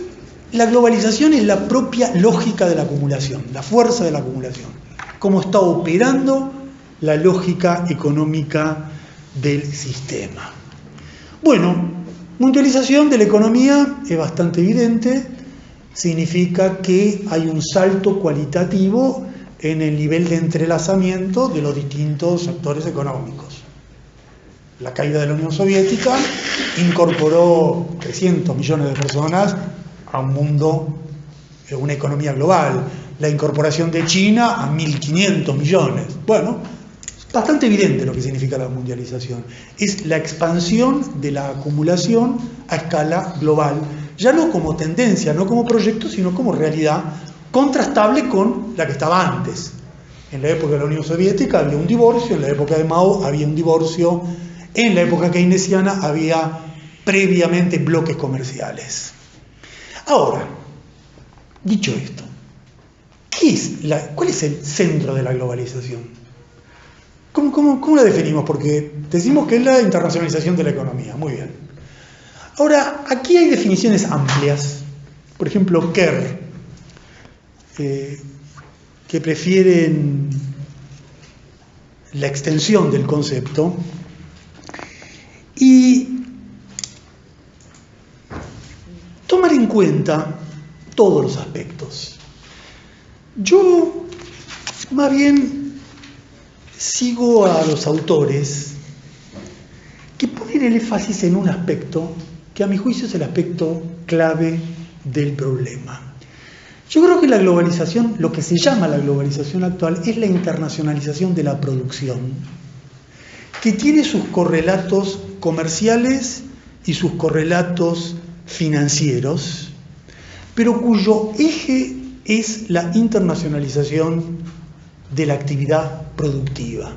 la globalización es la propia lógica de la acumulación, la fuerza de la acumulación, cómo está operando la lógica económica del sistema. Bueno, mundialización de la economía es bastante evidente, significa que hay un salto cualitativo en el nivel de entrelazamiento de los distintos actores económicos. La caída de la Unión Soviética incorporó 300 millones de personas a un mundo, una economía global. La incorporación de China a 1.500 millones. Bueno, bastante evidente lo que significa la mundialización. Es la expansión de la acumulación a escala global, ya no como tendencia, no como proyecto, sino como realidad contrastable con la que estaba antes. En la época de la Unión Soviética había un divorcio, en la época de Mao había un divorcio, en la época keynesiana había previamente bloques comerciales. Ahora, dicho esto, ¿cuál es el centro de la globalización? ¿Cómo la definimos? Porque decimos que es la internacionalización de la economía. Muy bien. Ahora, aquí hay definiciones amplias. Por ejemplo, Kerr, que prefieren la extensión del concepto. Y tomar en cuenta todos los aspectos. Yo, más bien, sigo a los autores que ponen el énfasis en un aspecto que a mi juicio es el aspecto clave del problema. Yo creo que la globalización, lo que se llama la globalización actual, es la internacionalización de la producción, que tiene sus correlatos comerciales y sus correlatos financieros, pero cuyo eje es la internacionalización de la actividad productiva.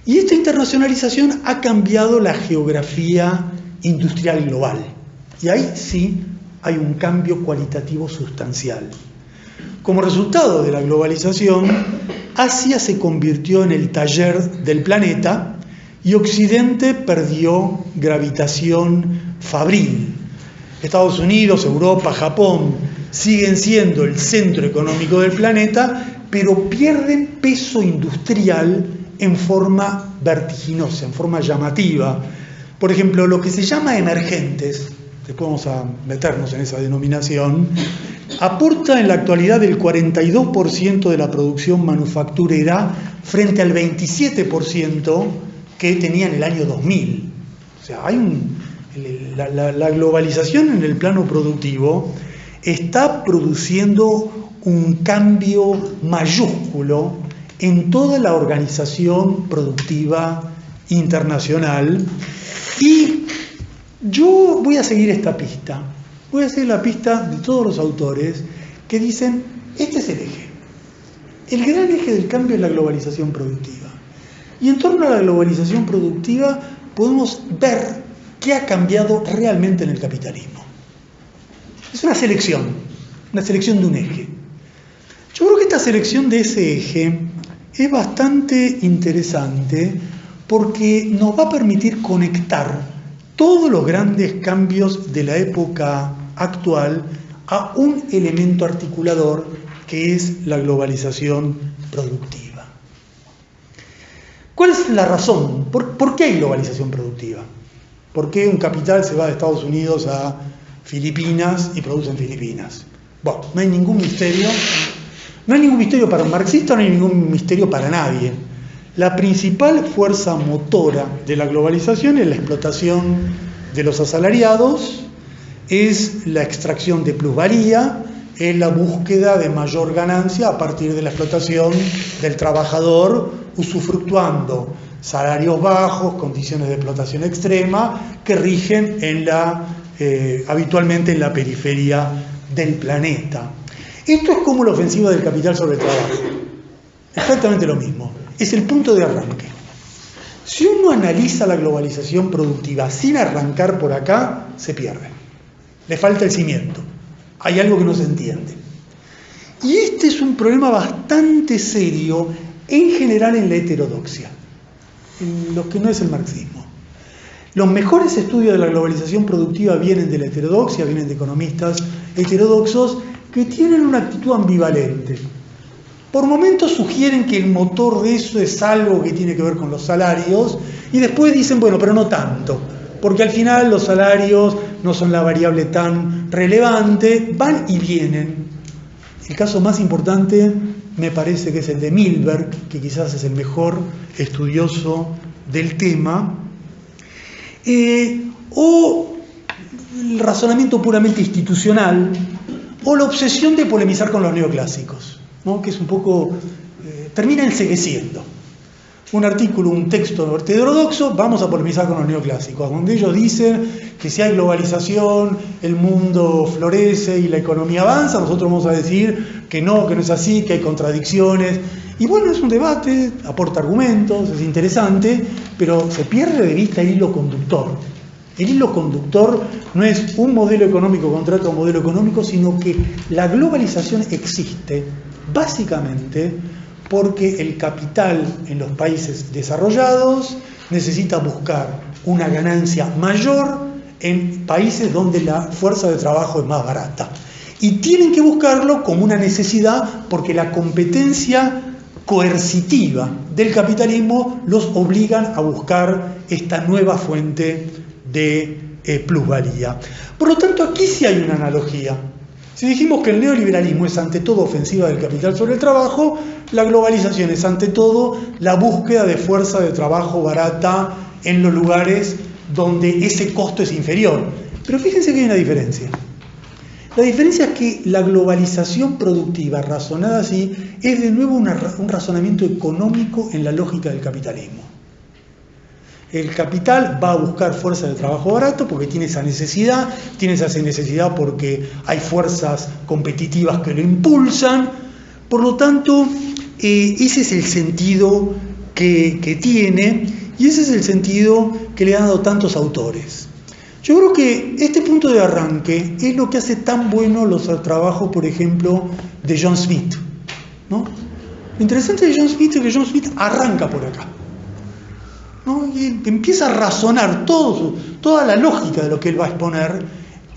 Y esta internacionalización ha cambiado la geografía industrial global. Y ahí sí hay un cambio cualitativo sustancial. Como resultado de la globalización, Asia se convirtió en el taller del planeta y Occidente perdió gravitación fabril. Estados Unidos, Europa, Japón siguen siendo el centro económico del planeta, pero pierden peso industrial en forma vertiginosa, en forma llamativa. Por ejemplo, lo que se llama emergentes, después vamos a meternos en esa denominación, aporta en la actualidad el 42% de la producción manufacturera frente al 27% que tenía en el año 2000. O sea, la globalización en el plano productivo está produciendo un cambio mayúsculo en toda la organización productiva internacional. Y yo voy a seguir esta pista. Voy a seguir la pista de todos los autores que dicen, este es el eje. El gran eje del cambio es la globalización productiva. Y en torno a la globalización productiva podemos ver qué ha cambiado realmente en el capitalismo. Es una selección de un eje. Yo creo que esta selección de ese eje es bastante interesante porque nos va a permitir conectar todos los grandes cambios de la época actual a un elemento articulador que es la globalización productiva. ¿Cuál es la razón? ¿Por qué hay globalización productiva? ¿Por qué un capital se va de Estados Unidos a Filipinas y produce en Filipinas? Bueno, no hay ningún misterio. No hay ningún misterio para un marxista, no hay ningún misterio para nadie. La principal fuerza motora de la globalización es la explotación de los asalariados es la extracción de plusvalía, es la búsqueda de mayor ganancia a partir de la explotación del trabajador, usufructuando salarios bajos, condiciones de explotación extrema que rigen habitualmente en la periferia del planeta. Esto es como la ofensiva del capital sobre el trabajo. Exactamente lo mismo. Es el punto de arranque. Si uno analiza la globalización productiva sin arrancar por acá, se pierde. Le falta el cimiento. Hay algo que no se entiende. Y este es un problema bastante serio en general en la heterodoxia, en lo que no es el marxismo. Los mejores estudios de la globalización productiva vienen de la heterodoxia, vienen de economistas heterodoxos que tienen una actitud ambivalente. Por momentos sugieren que el motor de eso es algo que tiene que ver con los salarios y después dicen, bueno, pero no tanto, porque al final los salarios no son la variable tan relevante, van y vienen. El caso más importante me parece que es el de Milberg, que quizás es el mejor estudioso del tema, o el razonamiento puramente institucional, o la obsesión de polemizar con los neoclásicos, ¿no? Que es un poco, termina encegueciendo. Un artículo, un texto heterodoxo, vamos a polemizar con los neoclásicos, donde ellos dicen que si hay globalización, el mundo florece y la economía avanza, nosotros vamos a decir que no es así, que hay contradicciones. Y bueno, es un debate, aporta argumentos, es interesante, pero se pierde de vista el hilo conductor. El hilo conductor no es un modelo económico contra otro modelo económico, sino que la globalización existe básicamente porque el capital en los países desarrollados necesita buscar una ganancia mayor en países donde la fuerza de trabajo es más barata. Y tienen que buscarlo como una necesidad porque la competencia coercitiva del capitalismo los obligan a buscar esta nueva fuente de plusvalía. Por lo tanto, aquí sí hay una analogía. Si dijimos que el neoliberalismo es ante todo ofensiva del capital sobre el trabajo, la globalización es ante todo la búsqueda de fuerza de trabajo barata en los lugares donde ese costo es inferior. Pero fíjense que hay una diferencia. La diferencia es que la globalización productiva, razonada así, es de nuevo un razonamiento económico en la lógica del capitalismo. El capital va a buscar fuerza de trabajo barato porque tiene esa necesidad porque hay fuerzas competitivas que lo impulsan. Por lo tanto, ese es el sentido que tiene y ese es el sentido que le han dado tantos autores. Yo creo que este punto de arranque es lo que hace tan bueno los trabajos, por ejemplo, de John Smith, ¿no? Lo interesante de John Smith es que John Smith arranca por acá, ¿no? Y empieza a razonar toda la lógica de lo que él va a exponer,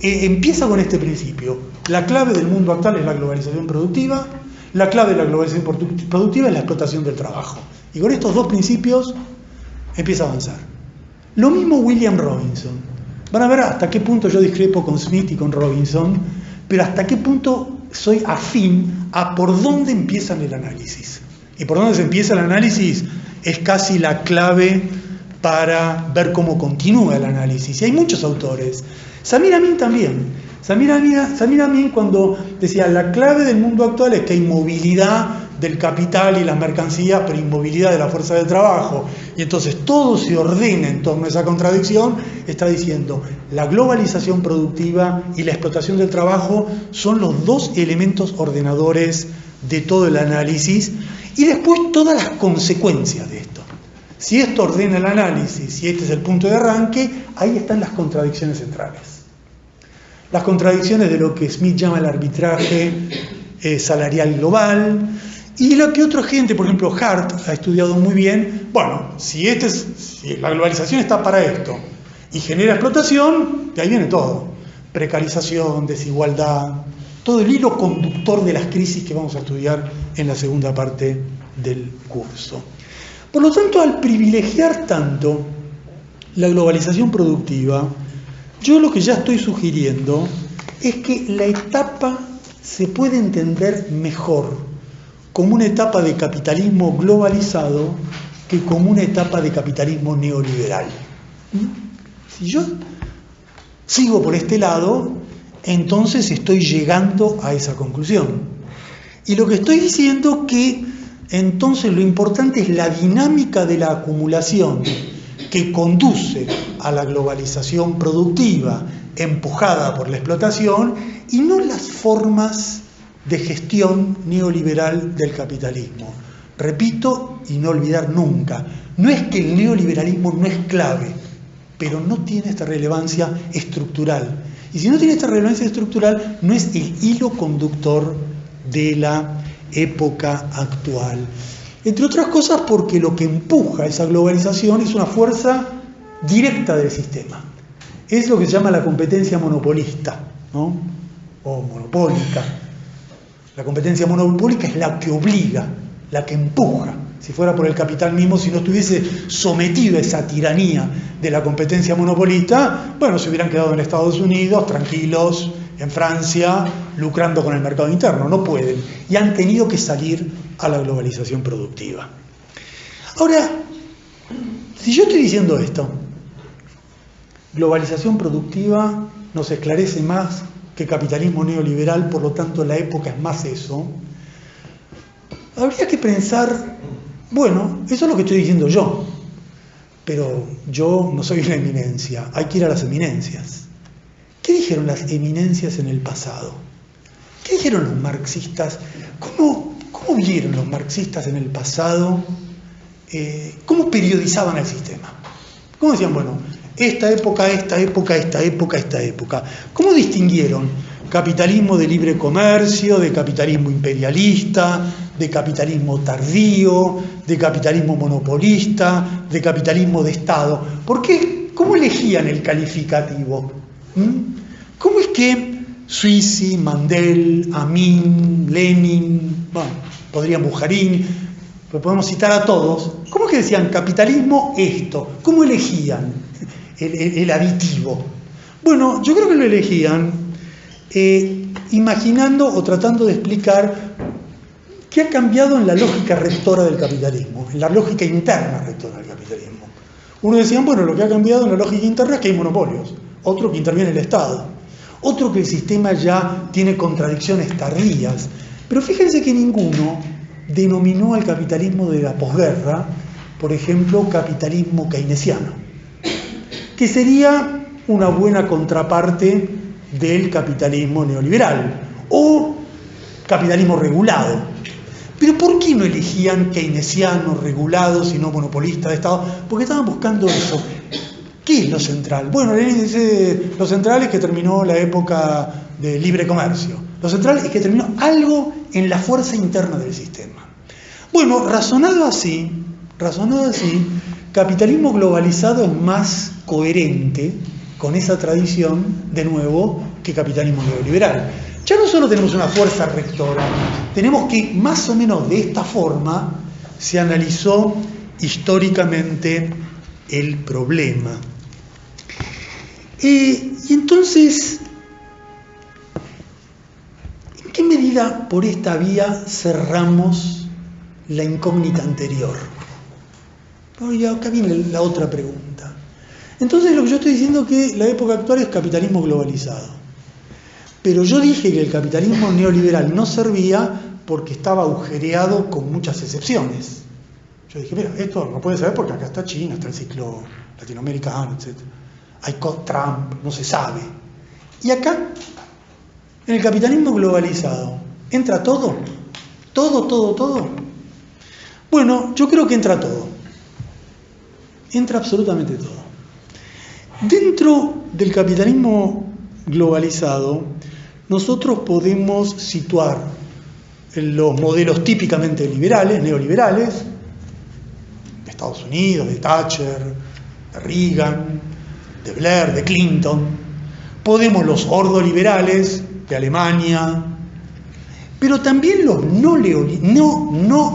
empieza con este principio. La clave del mundo actual es la globalización productiva, la clave de la globalización productiva es la explotación del trabajo. Y con estos dos principios empieza a avanzar. Lo mismo William Robinson. Van a ver hasta qué punto yo discrepo con Smith y con Robinson, pero hasta qué punto soy afín a por dónde empiezan el análisis. Y por dónde se empieza el análisis es casi la clave para ver cómo continúa el análisis. Y hay muchos autores. Samir Amin también. Samir Amin cuando decía la clave del mundo actual es que hay movilidad del capital y las mercancías, pero inmovilidad de la fuerza de trabajo. Y entonces todo se ordena en torno a esa contradicción. Está diciendo la globalización productiva y la explotación del trabajo son los dos elementos ordenadores de todo el análisis. Y después todas las consecuencias de esto. Si esto ordena el análisis, si este es el punto de arranque, ahí están las contradicciones centrales. Las contradicciones de lo que Smith llama el arbitraje salarial global, y lo que otra gente, por ejemplo Hart, ha estudiado muy bien. Bueno, si la globalización está para esto y genera explotación, de ahí viene todo. Precarización, desigualdad, todo el hilo conductor de las crisis que vamos a estudiar en la segunda parte del curso. Por lo tanto, al privilegiar tanto la globalización productiva, yo lo que ya estoy sugiriendo es que la etapa se puede entender mejor como una etapa de capitalismo globalizado que como una etapa de capitalismo neoliberal. Si yo sigo por este lado, entonces estoy llegando a esa conclusión. Y lo que estoy diciendo que entonces lo importante es la dinámica de la acumulación que conduce a la globalización productiva empujada por la explotación y no las formas de gestión neoliberal del capitalismo. Repito, y no olvidar nunca, no es que el neoliberalismo no es clave, pero no tiene esta relevancia estructural. Y si no tiene esta relevancia estructural, no es el hilo conductor de la época actual. Entre otras cosas porque lo que empuja esa globalización es una fuerza directa del sistema. Es lo que se llama la competencia monopolista, ¿no? O monopólica. La competencia monopólica es la que obliga, la que empuja. Si fuera por el capital mismo, si no estuviese sometido a esa tiranía de la competencia monopolista, bueno, se hubieran quedado en Estados Unidos, tranquilos, en Francia, lucrando con el mercado interno. No pueden. Y han tenido que salir a la globalización productiva. Ahora, si yo estoy diciendo esto, globalización productiva nos esclarece más que capitalismo neoliberal, por lo tanto la época es más eso, habría que pensar, bueno, eso es lo que estoy diciendo yo, pero yo no soy una eminencia, hay que ir a las eminencias. ¿Qué dijeron las eminencias en el pasado? ¿Qué dijeron los marxistas? ¿Cómo vieron los marxistas en el pasado? ¿Cómo periodizaban el sistema? ¿Cómo decían, bueno, esta época, esta época, esta época, esta época? ¿Cómo distinguieron capitalismo de libre comercio, de capitalismo imperialista, de capitalismo tardío, de capitalismo monopolista, de capitalismo de Estado? ¿Por qué? ¿Cómo elegían el calificativo? ¿Cómo es que Suisi, Mandel, Amin, Lenin, bueno, podrían Bujarin, pero podemos citar a todos, ¿cómo es que decían capitalismo esto? ¿Cómo elegían el aditivo? Bueno, yo creo que lo elegían imaginando o tratando de explicar qué ha cambiado en la lógica rectora del capitalismo, en la lógica interna rectora del capitalismo. Uno decían, bueno, lo que ha cambiado en la lógica interna es que hay monopolios, otro que interviene el Estado, otro que el sistema ya tiene contradicciones tardías. Pero fíjense que ninguno denominó al capitalismo de la posguerra, por ejemplo, capitalismo keynesiano, que sería una buena contraparte del capitalismo neoliberal, o capitalismo regulado. Pero ¿por qué no elegían keynesiano, regulado, sino monopolista de Estado? Porque estaban buscando eso. ¿Qué es lo central? Bueno, lo central es que terminó la época de libre comercio. Lo central es que terminó algo en la fuerza interna del sistema. Bueno, razonado así, capitalismo globalizado es más coherente con esa tradición, de nuevo, que capitalismo neoliberal. Ya no solo tenemos una fuerza rectora, tenemos que más o menos de esta forma se analizó históricamente el problema. Y entonces, ¿en qué medida por esta vía cerramos la incógnita anterior? Bueno, ya acá viene la otra pregunta. Entonces lo que yo estoy diciendo es que la época actual es capitalismo globalizado. Pero yo dije que el capitalismo neoliberal no servía porque estaba agujereado con muchas excepciones. Yo dije, mira, esto no puede ser porque acá está China, está el ciclo latinoamericano, etc. Hay Trump, no se sabe. Y acá, en el capitalismo globalizado, ¿entra todo? ¿Todo? Bueno, yo creo que entra todo. Entra absolutamente todo. Dentro del capitalismo globalizado, nosotros podemos situar los modelos típicamente liberales, neoliberales, de Estados Unidos, de Thatcher, de Reagan, de Blair, de Clinton. Podemos los ordoliberales de Alemania, pero también los no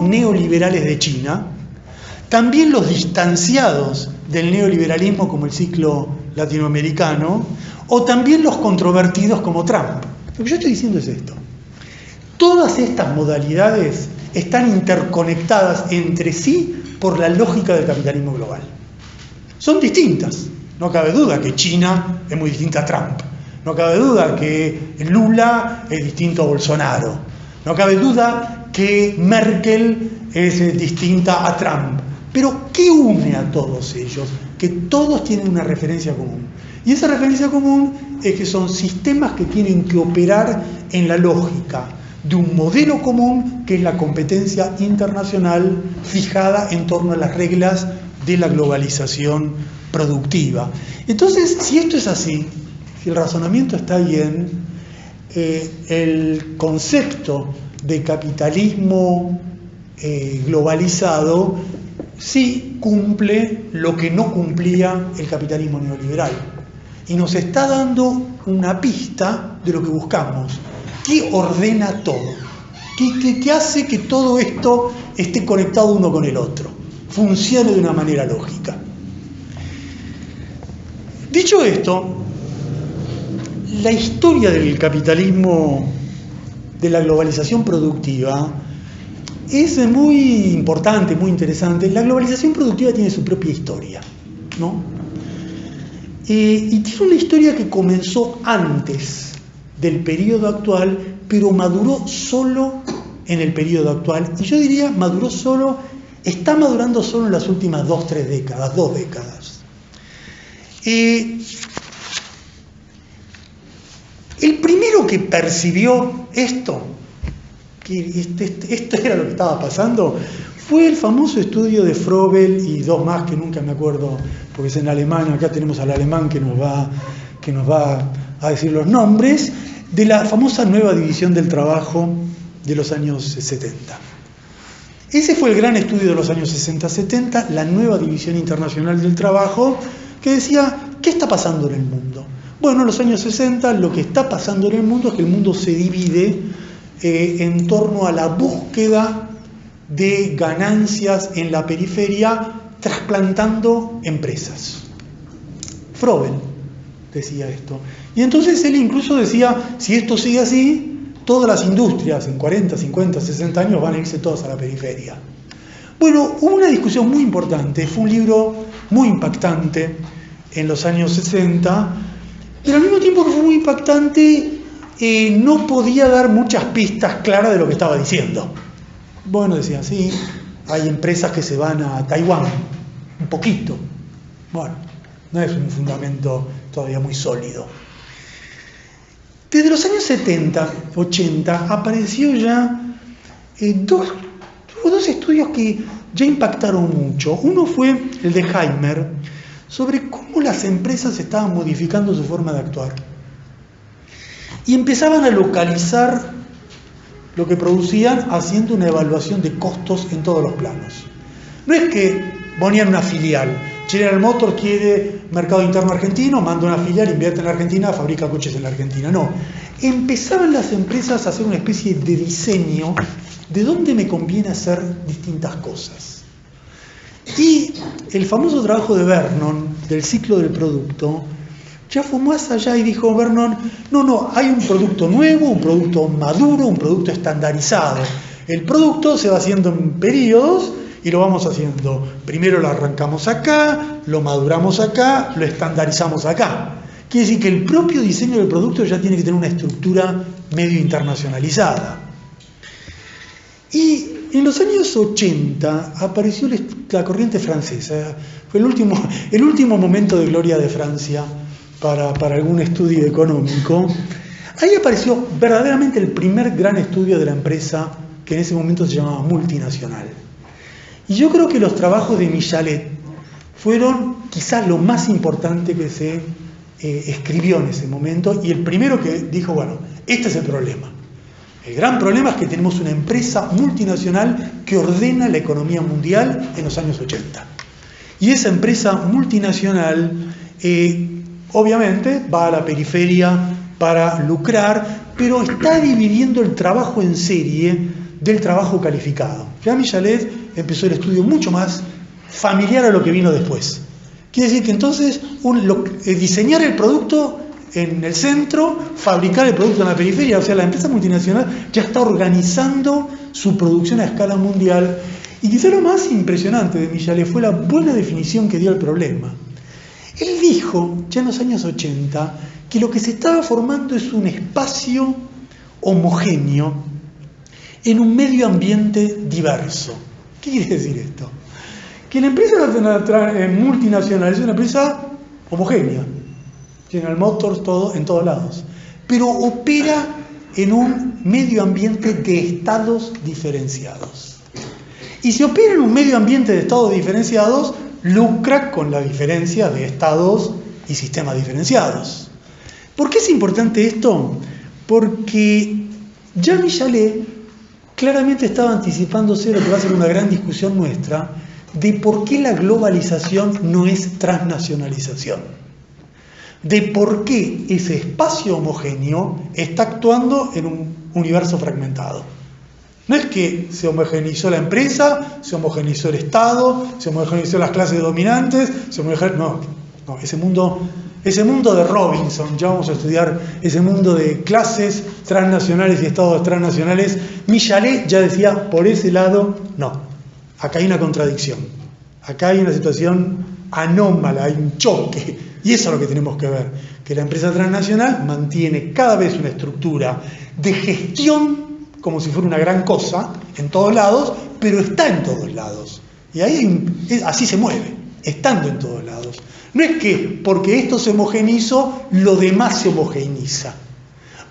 neoliberales de China, también los distanciados del neoliberalismo como el ciclo latinoamericano, o también los controvertidos como Trump. Lo que yo estoy diciendo es esto. Todas estas modalidades están interconectadas entre sí por la lógica del capitalismo global. Son distintas. No cabe duda que China es muy distinta a Trump. No cabe duda que Lula es distinto a Bolsonaro. No cabe duda que Merkel es distinta a Trump. Pero ¿qué une a todos ellos? Que todos tienen una referencia común. Y esa referencia común es que son sistemas que tienen que operar en la lógica de un modelo común que es la competencia internacional fijada en torno a las reglas de la globalización productiva. Entonces, si esto es así, si el razonamiento está bien, el concepto de capitalismo globalizado sí cumple lo que no cumplía el capitalismo neoliberal. Y nos está dando una pista de lo que buscamos. ¿Qué ordena todo? ¿Qué hace que todo esto esté conectado uno con el otro? Funcione de una manera lógica. Dicho esto, la historia del capitalismo, de la globalización productiva, es muy importante, muy interesante. La globalización productiva tiene su propia historia, ¿no? Y tiene una historia que comenzó antes del periodo actual, pero maduró solo en el periodo actual. Y yo diría, está madurando solo en las últimas 2 décadas. El primero que percibió esto, que esto era lo que estaba pasando, fue el famoso estudio de Froebel y dos más que nunca me acuerdo, porque es en alemán. Acá tenemos al alemán que nos va a decir los nombres, de la famosa nueva división del trabajo de los años 70. Ese fue el gran estudio de los años 60-70, la nueva división internacional del trabajo, que decía, ¿qué está pasando en el mundo? Bueno, en los años 60 lo que está pasando en el mundo es que el mundo se divide en torno a la búsqueda de ganancias en la periferia, trasplantando empresas. Froebel decía esto. Y entonces él incluso decía, si esto sigue así, todas las industrias en 40, 50, 60 años van a irse todas a la periferia. Bueno, hubo una discusión muy importante, fue un libro muy impactante en los años 60, pero al mismo tiempo que fue muy impactante, no podía dar muchas pistas claras de lo que estaba diciendo. Bueno, decía, sí, hay empresas que se van a Taiwán, un poquito. Bueno, no es un fundamento todavía muy sólido. Desde los años 70, 80, apareció ya dos estudios que ya impactaron mucho. Uno fue el de Heimer, sobre cómo las empresas estaban modificando su forma de actuar. Y empezaban a localizar lo que producían haciendo una evaluación de costos en todos los planos. No es que ponían una filial. General Motors quiere mercado interno argentino, manda una filial, invierte en la Argentina, fabrica coches en la Argentina. No. Empezaban las empresas a hacer una especie de diseño de dónde me conviene hacer distintas cosas. Y el famoso trabajo de Vernon, del ciclo del producto, ya fue más allá y dijo Vernon, no, hay un producto nuevo, un producto maduro, un producto estandarizado. El producto se va haciendo en periodos y lo vamos haciendo. Primero lo arrancamos acá, lo maduramos acá, lo estandarizamos acá. Quiere decir que el propio diseño del producto ya tiene que tener una estructura medio internacionalizada. Y en los años 80 apareció la corriente francesa. Fue el último momento de gloria de Francia para algún estudio económico. Ahí apareció verdaderamente el primer gran estudio de la empresa, que en ese momento se llamaba multinacional. Y yo creo que los trabajos de Michelet fueron quizás lo más importante que se escribió en ese momento, y el primero que dijo, bueno, este es el problema. El gran problema es que tenemos una empresa multinacional que ordena la economía mundial en los años 80. Y esa empresa multinacional obviamente va a la periferia para lucrar, pero está dividiendo el trabajo en serie del trabajo calificado. Ya Michelet empezó el estudio mucho más familiar a lo que vino después. Quiere decir que entonces diseñar el producto en el centro, fabricar el producto en la periferia, o sea, la empresa multinacional ya está organizando su producción a escala mundial. Y quizá lo más impresionante de Michelet fue la buena definición que dio al problema. Él dijo, ya en los años 80, que lo que se estaba formando es un espacio homogéneo en un medio ambiente diverso. ¿Qué quiere decir esto? Que la empresa multinacional es una empresa homogénea, General Motors, todo, en todos lados, pero opera en un medio ambiente de estados diferenciados. Y si opera en un medio ambiente de estados diferenciados, lucra con la diferencia de estados y sistemas diferenciados. ¿Por qué es importante esto? Porque Jean Michelet claramente estaba anticipándose lo que va a ser una gran discusión nuestra de por qué la globalización no es transnacionalización. De por qué ese espacio homogéneo está actuando en un universo fragmentado. No es que se homogeneizó la empresa, se homogeneizó el Estado, se homogeneizó las clases dominantes, no, ese mundo de Robinson, ya vamos a estudiar ese mundo de clases transnacionales y estados transnacionales. Michelet ya decía, por ese lado, no, acá hay una contradicción, acá hay una situación anómala, hay un choque. Y eso es lo que tenemos que ver, que la empresa transnacional mantiene cada vez una estructura de gestión como si fuera una gran cosa en todos lados, pero está en todos lados. Y ahí así se mueve, estando en todos lados. No es que porque esto se homogenizó, lo demás se homogeneiza.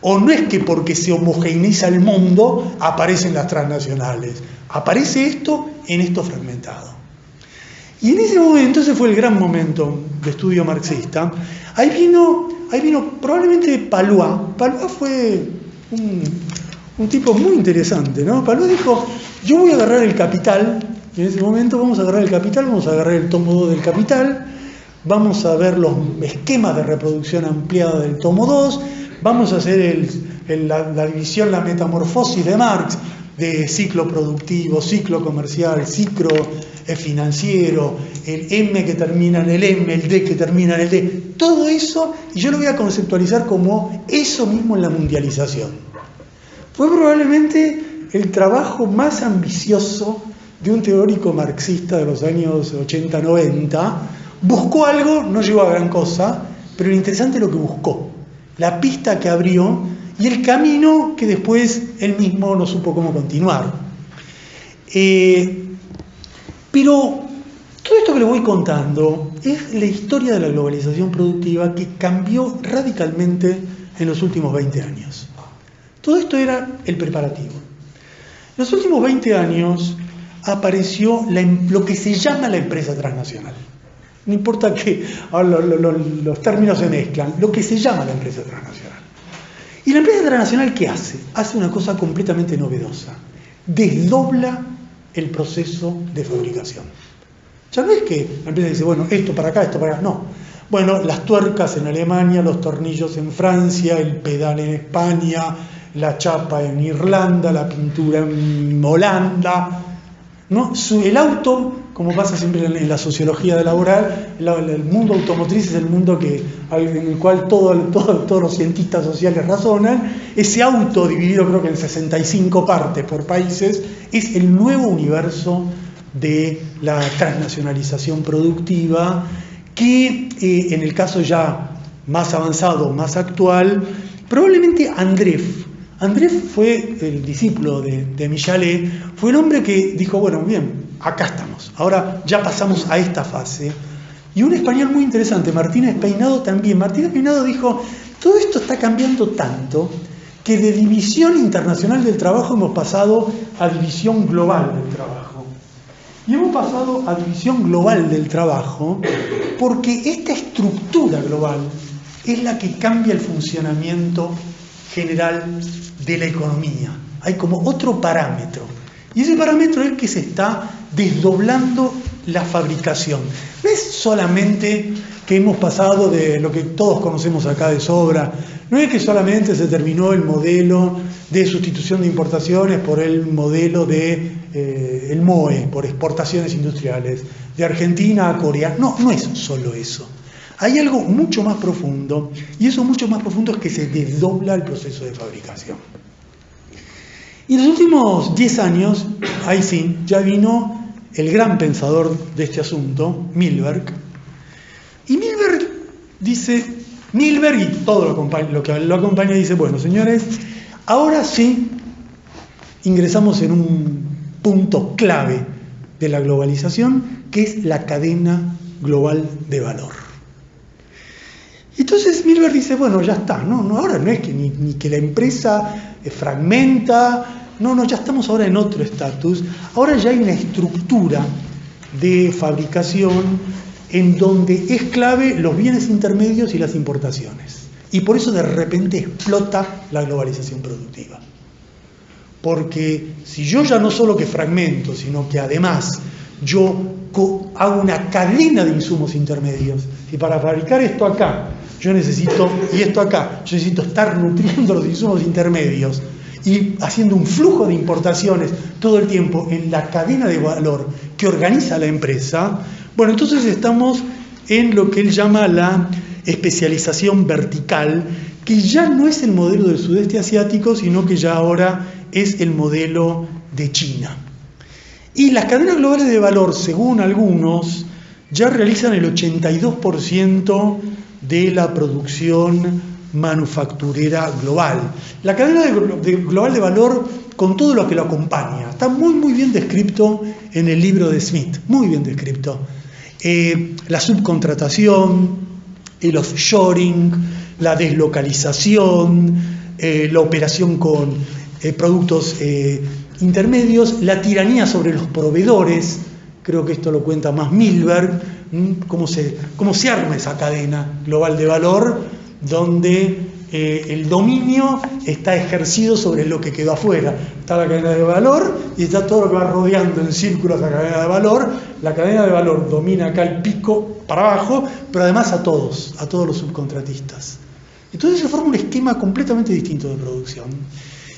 O no es que porque se homogeneiza el mundo, aparecen las transnacionales. Aparece esto en esto fragmentado. Y en ese momento, ese fue el gran momento de estudio marxista. Ahí vino probablemente Palois. Palois fue un tipo muy interesante, ¿no? Palois dijo, yo voy a agarrar el Capital, y en ese momento vamos a agarrar el Capital, vamos a agarrar el tomo 2 del Capital, vamos a ver los esquemas de reproducción ampliada del tomo 2, vamos a hacer la división, la metamorfosis de Marx, de ciclo productivo, ciclo comercial, ciclo financiero, el M que termina en el M, el D que termina en el D, todo eso, y yo lo voy a conceptualizar como eso mismo en la mundialización. Fue probablemente el trabajo más ambicioso de un teórico marxista de los años 80-90. Buscó algo, no llegó a gran cosa, pero lo interesante es lo que buscó, la pista que abrió y el camino que después él mismo no supo cómo continuar. Pero todo esto que le voy contando es la historia de la globalización productiva que cambió radicalmente en los últimos 20 años. Todo esto era el preparativo. En los últimos 20 años apareció lo que se llama la empresa transnacional. No importa que ahora los términos se mezclan, lo que se llama la empresa transnacional. ¿Y la empresa transnacional qué hace? Hace una cosa completamente novedosa. Desdobla el proceso de fabricación. Ya no es que la empresa dice, bueno, esto para acá, no. Bueno, las tuercas en Alemania, los tornillos en Francia, el pedal en España, la chapa en Irlanda, la pintura en Holanda, ¿no? El auto, como pasa siempre en la sociología laboral, el mundo automotriz es el mundo en el cual todos los cientistas sociales razonan. Ese auto, dividido creo que en 65 partes por países, es el nuevo universo de la transnacionalización productiva que en el caso ya más avanzado, más actual, probablemente Andreev fue el discípulo de Michelet, fue el hombre que dijo, bueno, bien, acá estamos, ahora ya pasamos a esta fase. Y un español muy interesante, Martínez Peinado también. Martínez Peinado dijo, todo esto está cambiando tanto que de división internacional del trabajo hemos pasado a división global del trabajo. Y hemos pasado a división global del trabajo porque esta estructura global es la que cambia el funcionamiento general de la economía. Hay como otro parámetro. Y ese parámetro es que se está desdoblando la fabricación. No es solamente que hemos pasado de lo que todos conocemos acá de sobra, no es que solamente se terminó el modelo de sustitución de importaciones por el modelo de el MOE, por exportaciones industriales, de Argentina a Corea. No es solo eso. Hay algo mucho más profundo, y eso mucho más profundo es que se desdobla el proceso de fabricación. Y en los últimos 10 años, ahí sí, ya vino el gran pensador de este asunto, Milberg. Y Milberg dice, Milberg y todo lo que lo acompaña dice, bueno, señores, ahora sí ingresamos en un punto clave de la globalización, que es la cadena global de valor. Entonces Milberg dice, bueno, ya está, ahora no es que ni que la empresa fragmenta, ya estamos ahora en otro estatus, ahora ya hay una estructura de fabricación en donde es clave los bienes intermedios y las importaciones. Y por eso de repente explota la globalización productiva. Porque si yo ya no solo que fragmento, sino que además yo hago una cadena de insumos intermedios, y para fabricar esto acá, yo necesito, y esto acá, yo necesito estar nutriendo los insumos intermedios y haciendo un flujo de importaciones todo el tiempo en la cadena de valor que organiza la empresa, bueno, entonces estamos en lo que él llama la especialización vertical, que ya no es el modelo del sudeste asiático, sino que ya ahora es el modelo de China. Y las cadenas globales de valor, según algunos, ya realizan el 82% de la producción manufacturera global. La cadena global de valor, con todo lo que lo acompaña, está muy bien descrito en el libro de Smith, muy bien descrito. La subcontratación, el offshoring, la deslocalización, la operación con productos intermedios, la tiranía sobre los proveedores, creo que esto lo cuenta más Milberg, cómo se arma esa cadena global de valor, donde el dominio está ejercido sobre lo que quedó afuera. Está la cadena de valor y está todo lo que va rodeando en círculos la cadena de valor. La cadena de valor domina acá el pico para abajo, pero además a todos los subcontratistas. Entonces se forma un esquema completamente distinto de producción.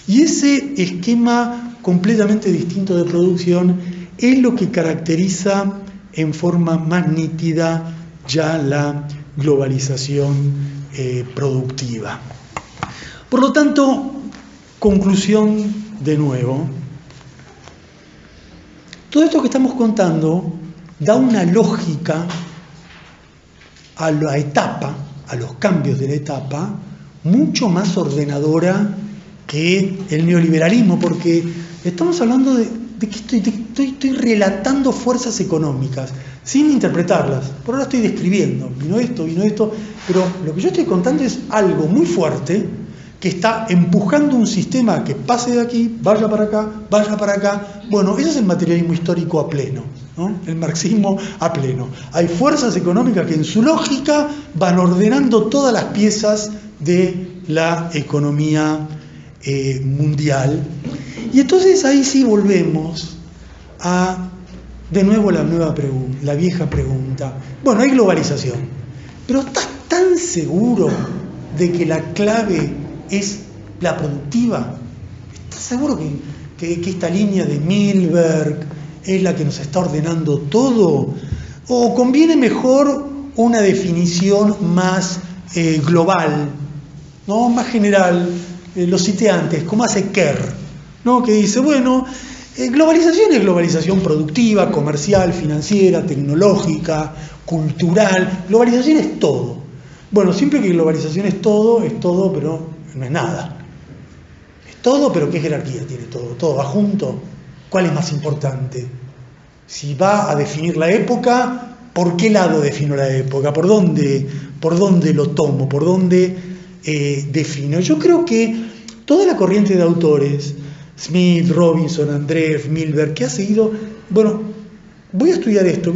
Y ese esquema completamente distinto de producción es lo que caracteriza en forma más nítida ya la globalización productiva. Por lo tanto, conclusión de nuevo, todo esto que estamos contando da una lógica a la etapa, a los cambios de la etapa, mucho más ordenadora que el neoliberalismo, porque estamos hablando de que estoy relatando fuerzas económicas, sin interpretarlas. Por ahora estoy describiendo, vino esto, pero lo que yo estoy contando es algo muy fuerte que está empujando un sistema que pase de aquí, vaya para acá. Bueno, eso es el materialismo histórico a pleno, ¿no? El marxismo a pleno. Hay fuerzas económicas que en su lógica van ordenando todas las piezas de la economía mundial. Y entonces ahí sí volvemos a, de nuevo, la vieja pregunta. Bueno, hay globalización, pero ¿estás tan seguro de que la clave es la productiva? ¿Estás seguro que esta línea de Milberg es la que nos está ordenando todo? ¿O conviene mejor una definición más global, ¿no? Más general? Lo cité antes, como hace Kerr, ¿no? Que dice, bueno, globalización es globalización productiva, comercial, financiera, tecnológica, cultural. Globalización es todo. Bueno, siempre que globalización es todo, pero no es nada. Es todo, pero ¿qué jerarquía tiene todo? ¿Todo va junto? ¿Cuál es más importante? Si va a definir la época, ¿por qué lado defino la época? ¿Por dónde lo tomo? ¿Por dónde defino? Yo creo que toda la corriente de autores, Smith, Robinson, Andreev, Milberg, que ha seguido, bueno, voy a estudiar esto,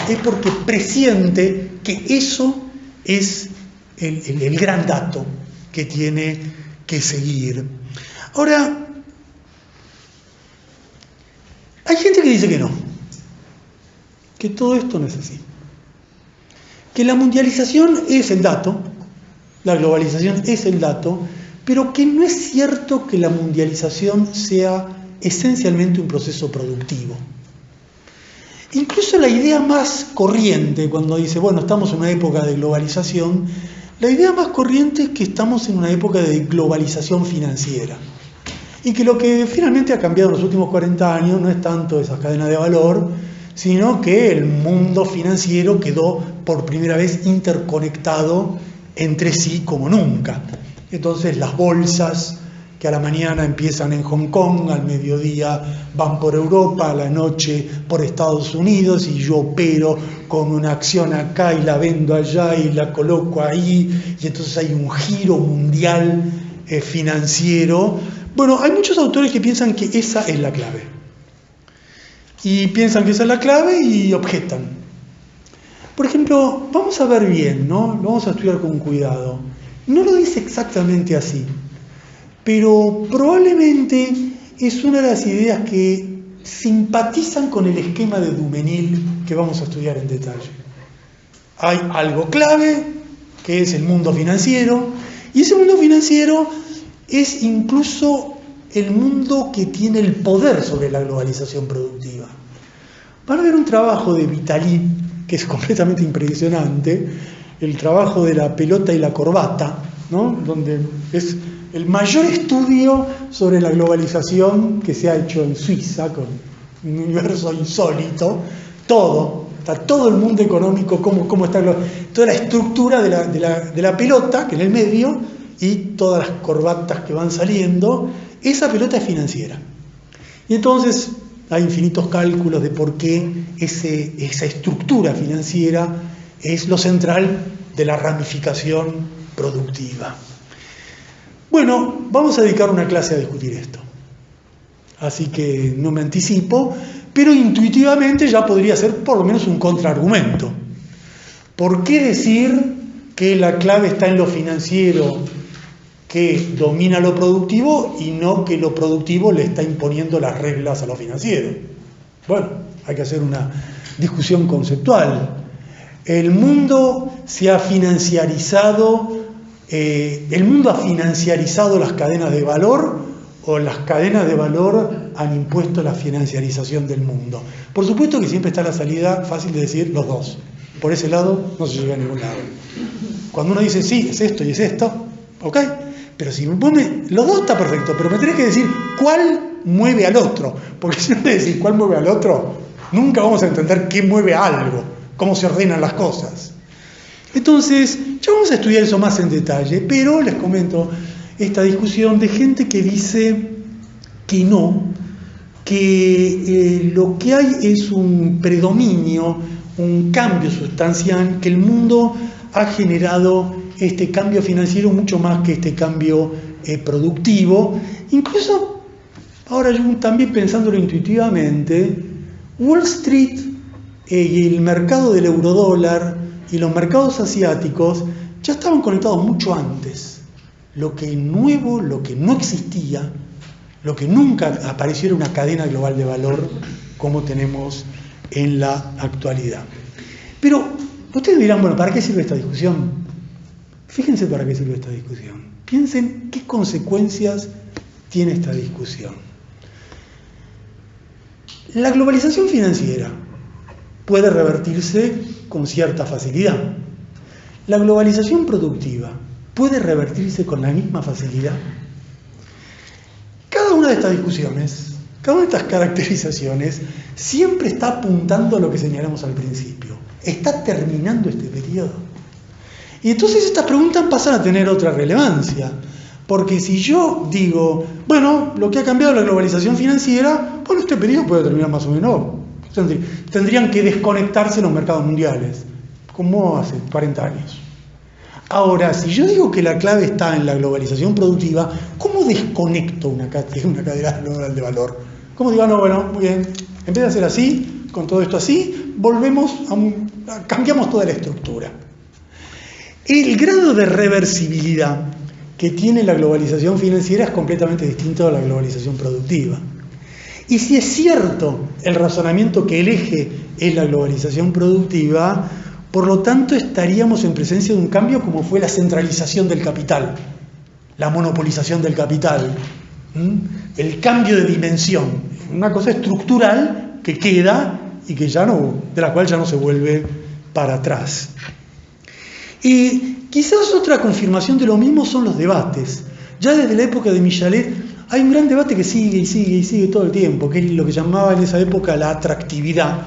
es porque presiente que eso es el gran dato que tiene que seguir. Ahora, hay gente que dice que no, que todo esto no es así, que la mundialización es el dato, la globalización es el dato, pero que no es cierto que la mundialización sea esencialmente un proceso productivo. Incluso la idea más corriente, cuando dice, bueno, estamos en una época de globalización, la idea más corriente es que estamos en una época de globalización financiera. Y que lo que finalmente ha cambiado en los últimos 40 años no es tanto esa cadena de valor, sino que el mundo financiero quedó por primera vez interconectado entre sí como nunca. Entonces las bolsas que a la mañana empiezan en Hong Kong, al mediodía van por Europa, a la noche por Estados Unidos, y yo opero con una acción acá y la vendo allá y la coloco ahí, y entonces hay un giro mundial financiero. Bueno, hay muchos autores que piensan que esa es la clave. Y piensan que esa es la clave y objetan. Por ejemplo, vamos a ver bien, ¿no? Lo vamos a estudiar con cuidado. No lo dice exactamente así, pero probablemente es una de las ideas que simpatizan con el esquema de Duménil que vamos a estudiar en detalle. Hay algo clave, que es el mundo financiero, y ese mundo financiero es incluso el mundo que tiene el poder sobre la globalización productiva. Van a ver un trabajo de Vitali, que es completamente impresionante, el trabajo de la pelota y la corbata, ¿no? Donde es el mayor estudio sobre la globalización que se ha hecho en Suiza, con un universo insólito, está todo el mundo económico, cómo está toda la estructura de la pelota, que en el medio, y todas las corbatas que van saliendo. Esa pelota es financiera. Y entonces hay infinitos cálculos de por qué esa estructura financiera es lo central de la ramificación productiva. Bueno, vamos a dedicar una clase a discutir esto. Así que no me anticipo, pero intuitivamente ya podría ser por lo menos un contraargumento. ¿Por qué decir que la clave está en lo financiero, que domina lo productivo, y no que lo productivo le está imponiendo las reglas a lo financiero? Bueno, hay que hacer una discusión conceptual. El mundo se ha financiarizado, ¿el mundo ha financiarizado las cadenas de valor, o las cadenas de valor han impuesto la financiarización del mundo? Por supuesto que siempre está la salida fácil de decir los dos. Por ese lado no se llega a ningún lado. Cuando uno dice sí, es esto y es esto, ok, pero si vos los dos está perfecto, pero me tenés que decir cuál mueve al otro, porque si no me decís cuál mueve al otro, nunca vamos a entender qué mueve a algo, cómo se ordenan las cosas. Entonces, ya vamos a estudiar eso más en detalle, pero les comento esta discusión de gente que dice que no, que lo que hay es un predominio, un cambio sustancial, que el mundo ha generado este cambio financiero mucho más que este cambio productivo. Incluso, ahora yo también pensándolo intuitivamente, Wall Street y el mercado del eurodólar y los mercados asiáticos ya estaban conectados mucho antes. Lo que nuevo, lo que no existía, lo que nunca apareció era una cadena global de valor como tenemos en la actualidad. Pero ustedes dirán, bueno, ¿para qué sirve esta discusión? Fíjense para qué sirve esta discusión. Piensen qué consecuencias tiene esta discusión. La globalización financiera puede revertirse con cierta facilidad. La globalización productiva puede revertirse con la misma facilidad. Cada una de estas discusiones, cada una de estas caracterizaciones, siempre está apuntando a lo que señalamos al principio. Está terminando este periodo. Y entonces estas preguntas pasan a tener otra relevancia. Porque si yo digo, bueno, lo que ha cambiado la globalización financiera, bueno, este periodo puede terminar más o menos. Tendrían que desconectarse los mercados mundiales, como hace 40 años. Ahora, si yo digo que la clave está en la globalización productiva, ¿cómo desconecto una cadena global de valor? ¿Cómo digo, no, bueno, muy bien, en vez de hacer así, con todo esto así, cambiamos toda la estructura? El grado de reversibilidad que tiene la globalización financiera es completamente distinto a la globalización productiva. Y si es cierto el razonamiento que el eje es la globalización productiva, por lo tanto estaríamos en presencia de un cambio como fue la centralización del capital, la monopolización del capital, el cambio de dimensión, una cosa estructural que queda y que de la cual ya no se vuelve para atrás. Y quizás otra confirmación de lo mismo son los debates. Ya desde la época de Michelet hay un gran debate que sigue y sigue y sigue todo el tiempo, que es lo que llamaba en esa época la atractividad,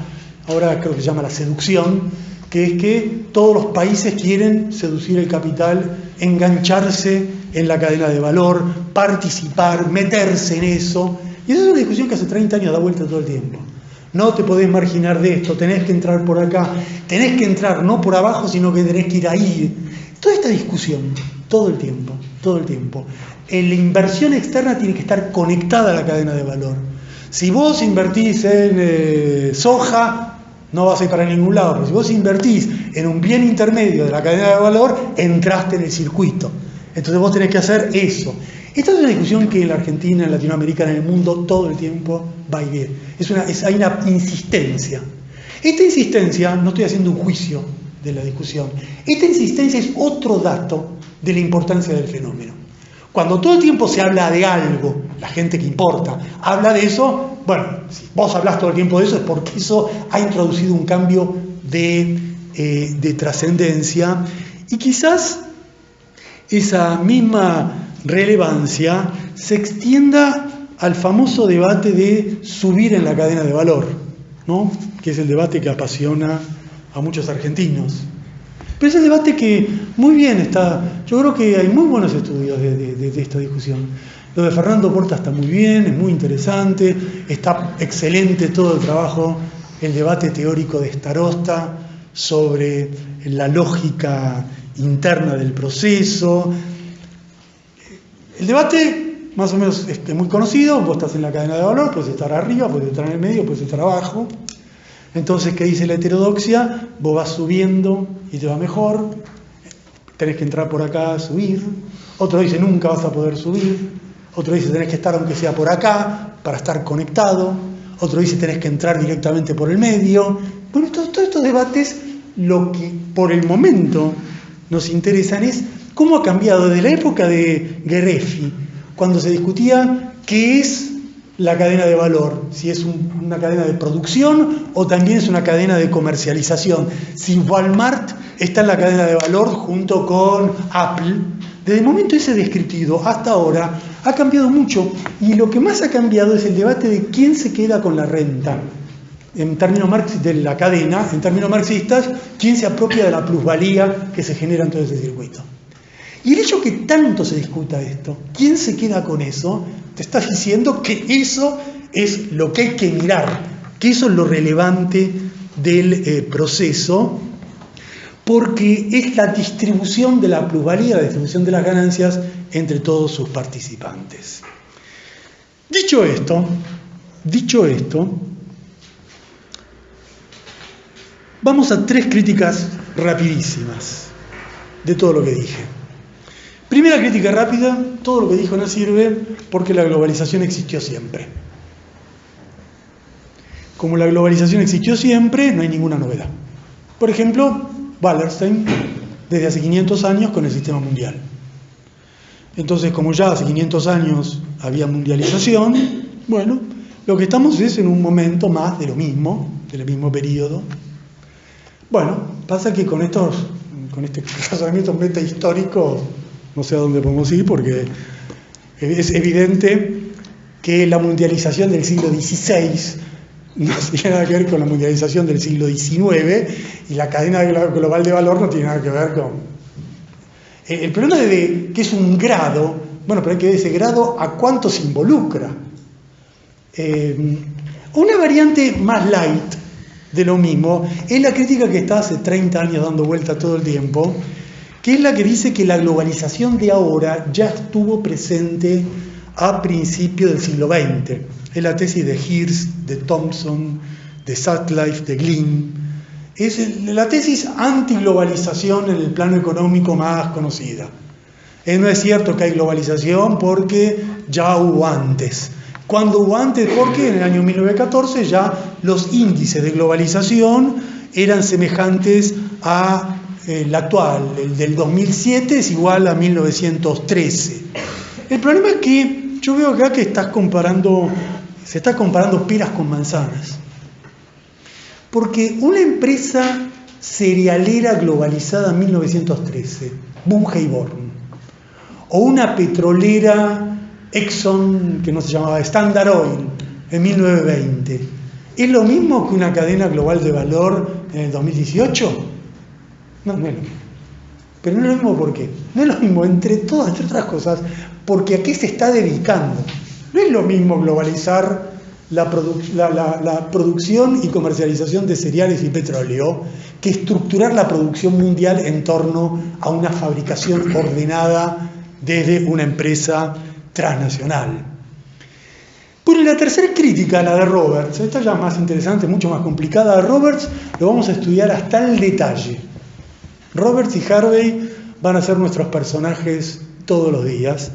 ahora creo que se llama la seducción, que es que todos los países quieren seducir el capital, engancharse en la cadena de valor, participar, meterse en eso. Y esa es una discusión que hace 30 años da vuelta todo el tiempo. No te podés marginar de esto, tenés que entrar por acá, tenés que entrar no por abajo, sino que tenés que ir ahí. Toda esta discusión, todo el tiempo, todo el tiempo. La inversión externa tiene que estar conectada a la cadena de valor. Si vos invertís en soja, no vas a ir para ningún lado, pero si vos invertís en un bien intermedio de la cadena de valor, entraste en el circuito. Entonces vos tenés que hacer eso. Esta es una discusión que en la Argentina, en Latinoamérica, en el mundo, todo el tiempo va y viene. Hay una insistencia. Esta insistencia, no estoy haciendo un juicio de la discusión, esta insistencia es otro dato de la importancia del fenómeno. Cuando todo el tiempo se habla de algo, la gente que importa habla de eso, bueno, si vos hablas todo el tiempo de eso es porque eso ha introducido un cambio de trascendencia, y quizás esa misma relevancia se extienda al famoso debate de subir en la cadena de valor, ¿no? Que es el debate que apasiona a muchos argentinos. Pero es el debate que muy bien está, yo creo que hay muy buenos estudios de esta discusión. Lo de Fernando Porta está muy bien, es muy interesante, está excelente todo el trabajo, el debate teórico de Starosta sobre la lógica interna del proceso. El debate más o menos es muy conocido, vos estás en la cadena de valor, puedes estar arriba, puedes estar en el medio, puedes estar abajo. Entonces, ¿qué dice la heterodoxia? Vos vas subiendo y te va mejor, tenés que entrar por acá, subir. Otro dice, nunca vas a poder subir. Otro dice, tenés que estar aunque sea por acá, para estar conectado. Otro dice, tenés que entrar directamente por el medio. Bueno, todos estos debates, lo que por el momento nos interesan es cómo ha cambiado desde la época de Guerrefi, cuando se discutía qué es la cadena de valor, si es una cadena de producción o también es una cadena de comercialización. Si Walmart está en la cadena de valor junto con Apple, desde el momento ese descriptivo hasta ahora ha cambiado mucho, y lo que más ha cambiado es el debate de quién se queda con la renta. En términos de la cadena, en términos marxistas, quién se apropia de la plusvalía que se genera en todo ese circuito. Y el hecho que tanto se discuta esto, quién se queda con eso, te está diciendo que eso es lo que hay que mirar, que eso es lo relevante del proceso, porque es la distribución de la plusvalía, la distribución de las ganancias entre todos sus participantes. Dicho esto, vamos a 3 críticas rapidísimas de todo lo que dije. Primera crítica rápida, todo lo que dijo no sirve porque la globalización existió siempre. Como la globalización existió siempre, no hay ninguna novedad. Por ejemplo, Wallerstein, desde hace 500 años con el sistema mundial. Entonces, como ya hace 500 años había mundialización, bueno, lo que estamos es en un momento más de lo mismo, del mismo periodo. Bueno, pasa que con este razonamiento metahistórico, no sé a dónde podemos ir, porque es evidente que la mundialización del siglo XVI no tiene nada que ver con la mundialización del siglo XIX, y la cadena global de valor no tiene nada que ver con... El problema de que es un grado, bueno, pero hay que ver ese grado a cuánto se involucra. Una variante más light de lo mismo es la crítica que está hace 30 años dando vuelta todo el tiempo, que es la que dice que la globalización de ahora ya estuvo presente a principios del siglo XX. Es la tesis de Hirst, de Thompson, de Sutcliffe, de Glynn. Es la tesis antiglobalización en el plano económico más conocida. No es cierto que hay globalización porque ya hubo antes. ¿Cuándo hubo antes? Porque en el año 1914 ya los índices de globalización eran semejantes a el actual. El del 2007 es igual a 1913. El problema es que yo veo acá que se está comparando peras con manzanas. Porque una empresa cerealera globalizada en 1913, Bunge y Born, o una petrolera Exxon, que no se llamaba Standard Oil, en 1920, ¿Es lo mismo que una cadena global de valor en el 2018? No, no es lo mismo. Pero no es lo mismo, ¿por qué? No es lo mismo, entre otras cosas, porque a qué se está dedicando. No es lo mismo globalizar la producción y comercialización de cereales y petróleo que estructurar la producción mundial en torno a una fabricación ordenada desde una empresa transnacional. Bueno, y la tercera crítica, la de Roberts, esta ya más interesante, mucho más complicada, de Roberts lo vamos a estudiar hasta el detalle. Roberts y Harvey van a ser nuestros personajes todos los días.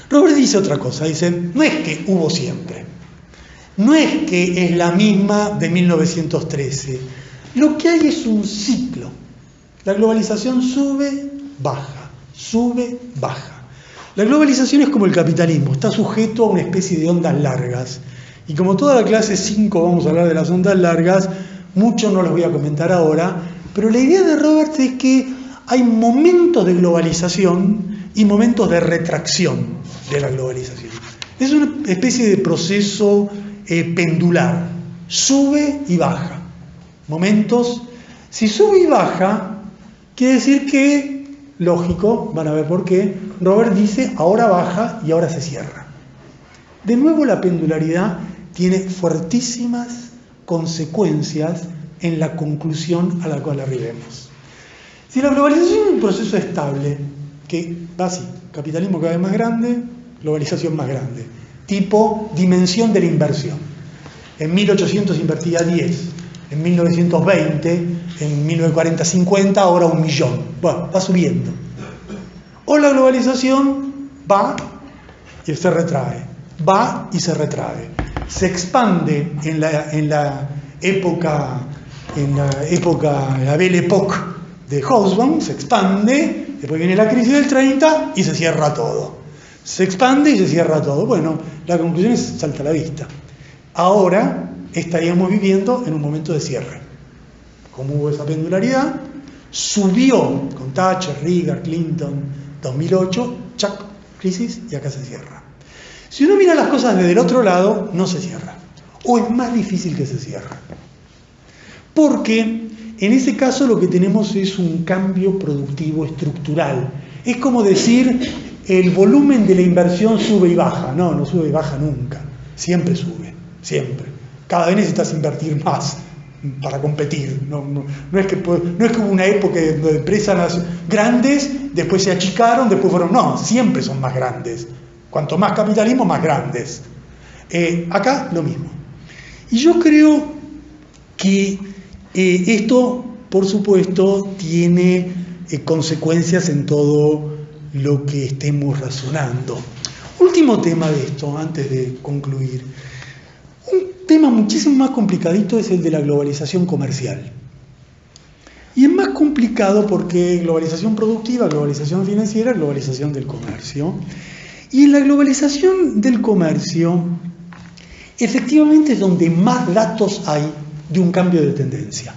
Roberts dice otra cosa, dice, no es que hubo siempre, no es que es la misma de 1913, lo que hay es un ciclo. La globalización sube, baja, sube, baja. La globalización es como el capitalismo, está sujeto a una especie de ondas largas. Y como toda la clase 5 vamos a hablar de las ondas largas, mucho no los voy a comentar ahora, pero la idea de Roberts es que hay momentos de globalización y momentos de retracción de la globalización. Es una especie de proceso pendular, sube y baja. Momentos, si sube y baja, quiere decir que, lógico, van a ver por qué, Robert dice ahora baja y ahora se cierra. De nuevo la pendularidad tiene fuertísimas consecuencias en la conclusión a la cual arribemos. Si la globalización es un proceso estable, que va así, capitalismo cada vez más grande, globalización más grande, tipo dimensión de la inversión. En 1800 invertía 10, en 1920, en 1940, 50, ahora 1 millón. Bueno, va subiendo. O la globalización va y se retrae, va y se retrae. Se expande en la Belle Époque de Hobsbawm, se expande, después viene la crisis del 30 y se cierra todo. Se expande y se cierra todo. Bueno, la conclusión es salta a la vista. Ahora estaríamos viviendo en un momento de cierre. Como hubo esa pendularidad, subió con Thatcher, Reagan, Clinton, 2008, chac, crisis, y acá se cierra. Si uno mira las cosas desde el otro lado, no se cierra. O es más difícil que se cierre. Porque en ese caso lo que tenemos es un cambio productivo estructural. Es como decir, el volumen de la inversión sube y baja. No, no sube y baja nunca. Siempre sube, siempre. Cada vez necesitas invertir más para competir. No es que hubo una época de empresas grandes, después se achicaron, después fueron... No, siempre son más grandes. Cuanto más capitalismo, más grandes. Acá lo mismo. Y yo creo que esto, por supuesto, tiene consecuencias en todo lo que estemos razonando. Último tema de esto, antes de concluir. Un tema muchísimo más complicadito es el de la globalización comercial. Y es más complicado porque globalización productiva, globalización financiera, globalización del comercio. Y en la globalización del comercio, efectivamente es donde más datos hay de un cambio de tendencia.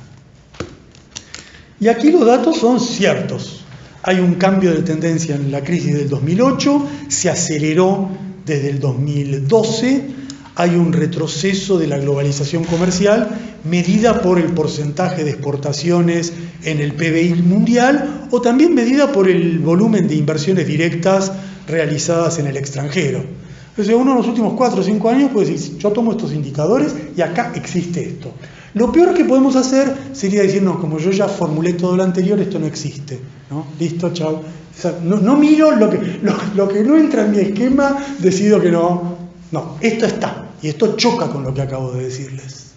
Y aquí los datos son ciertos. Hay un cambio de tendencia en la crisis del 2008, se aceleró desde el 2012, hay un retroceso de la globalización comercial medida por el porcentaje de exportaciones en el PBI mundial o también medida por el volumen de inversiones directas realizadas en el extranjero. Entonces uno en los últimos 4 o 5 años puede decir, yo tomo estos indicadores y acá existe esto. Lo peor que podemos hacer sería decir, no, como yo ya formulé todo lo anterior, esto no existe, ¿no? Listo, chao. O sea, no miro lo que no entra en mi esquema, decido que no. No, esto está. Y esto choca con lo que acabo de decirles.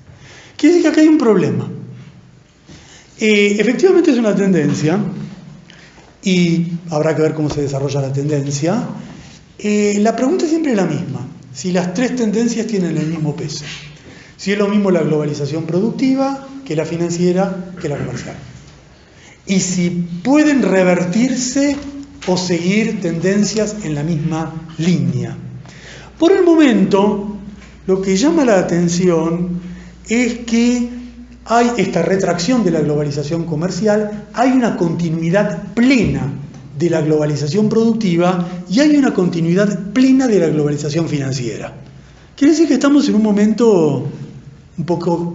Quiere decir que acá hay un problema. Efectivamente es una tendencia, y habrá que ver cómo se desarrolla la tendencia. La pregunta es siempre la misma. Si las 3 tendencias tienen el mismo peso. Si es lo mismo la globalización productiva que la financiera que la comercial. Y si pueden revertirse o seguir tendencias en la misma línea. Por el momento, lo que llama la atención es que hay esta retracción de la globalización comercial, hay una continuidad plena de la globalización productiva y hay una continuidad plena de la globalización financiera. Quiere decir que estamos en un momento un poco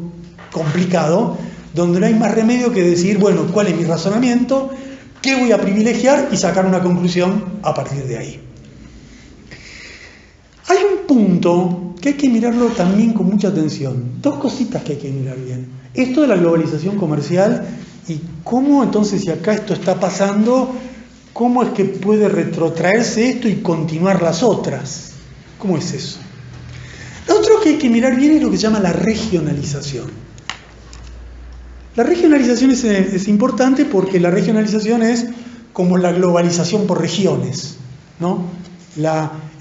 complicado, donde no hay más remedio que decir, bueno, ¿cuál es mi razonamiento? ¿Qué voy a privilegiar? Y sacar una conclusión a partir de ahí. Hay un punto que hay que mirarlo también con mucha atención. Dos cositas que hay que mirar bien. Esto de la globalización comercial y cómo entonces, si acá esto está pasando, cómo es que puede retrotraerse esto y continuar las otras. ¿Cómo es eso? Lo otro que hay que mirar bien es lo que se llama la regionalización. La regionalización es importante porque la regionalización es como la globalización por regiones, ¿no?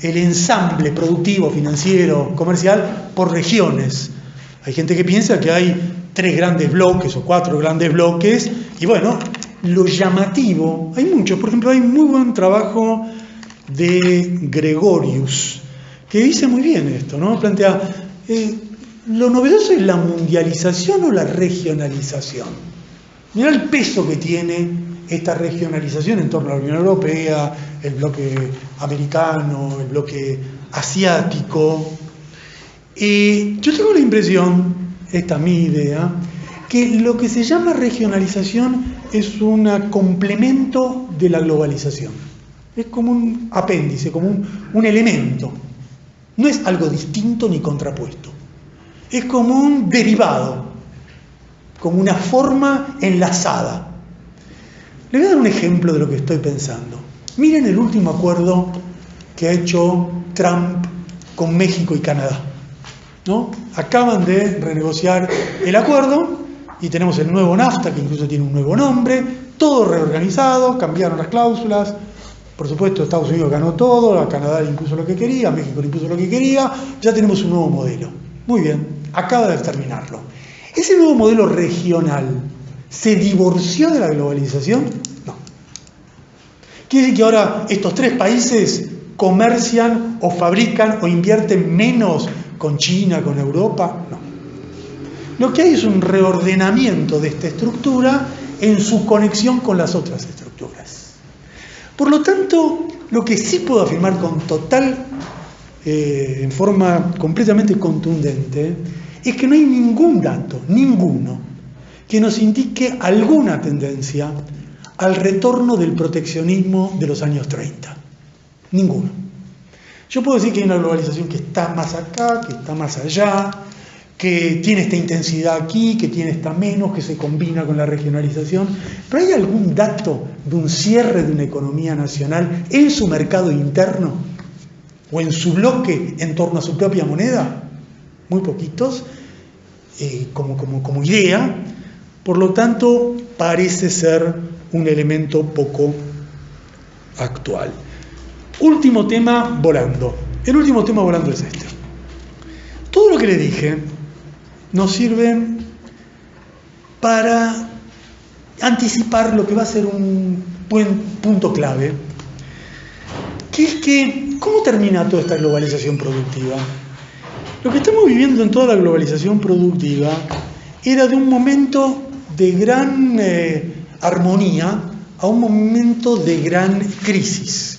El ensamble productivo, financiero, comercial por regiones. Hay gente que piensa que hay 3 grandes bloques o 4 grandes bloques y bueno, lo llamativo, hay muchos, por ejemplo, hay muy buen trabajo de Gregorius que dice muy bien esto, ¿no? Plantea, lo novedoso es la mundialización o la regionalización. Mirá el peso que tiene esta regionalización en torno a la Unión Europea, el bloque americano, el bloque asiático. Yo tengo la impresión, esta es mi idea, que lo que se llama regionalización es un complemento de la globalización. Es como un apéndice, como un elemento. No es algo distinto ni contrapuesto. Es como un derivado, como una forma enlazada. Le voy a dar un ejemplo de lo que estoy pensando. Miren el último acuerdo que ha hecho Trump con México y Canadá, ¿no? Acaban de renegociar el acuerdo y tenemos el nuevo NAFTA, que incluso tiene un nuevo nombre, todo reorganizado, cambiaron las cláusulas. Por supuesto, Estados Unidos ganó todo, a Canadá le impuso lo que quería, a México le impuso lo que quería, ya tenemos un nuevo modelo. Muy bien, acaba de terminarlo. ¿Ese nuevo modelo regional se divorció de la globalización? No. ¿Quiere decir que ahora estos 3 países comercian o fabrican o invierten menos con China, con Europa? No. Lo que hay es un reordenamiento de esta estructura en su conexión con las otras estructuras. Por lo tanto, lo que sí puedo afirmar con en forma completamente contundente, es que no hay ningún dato, ninguno, que nos indique alguna tendencia al retorno del proteccionismo de los años 30. Ninguno. Yo puedo decir que hay una globalización que está más acá, que está más allá, que tiene esta intensidad aquí, que tiene esta menos, que se combina con la regionalización. ¿Pero hay algún dato de un cierre de una economía nacional en su mercado interno o en su bloque en torno a su propia moneda? Muy poquitos, como idea. Por lo tanto, parece ser un elemento poco actual. Último tema volando. El último tema volando es este. Todo lo que le dije nos sirve para anticipar lo que va a ser un buen punto clave, que es que, ¿cómo termina toda esta globalización productiva? Lo que estamos viviendo en toda la globalización productiva era de un momento de gran armonía a un momento de gran crisis.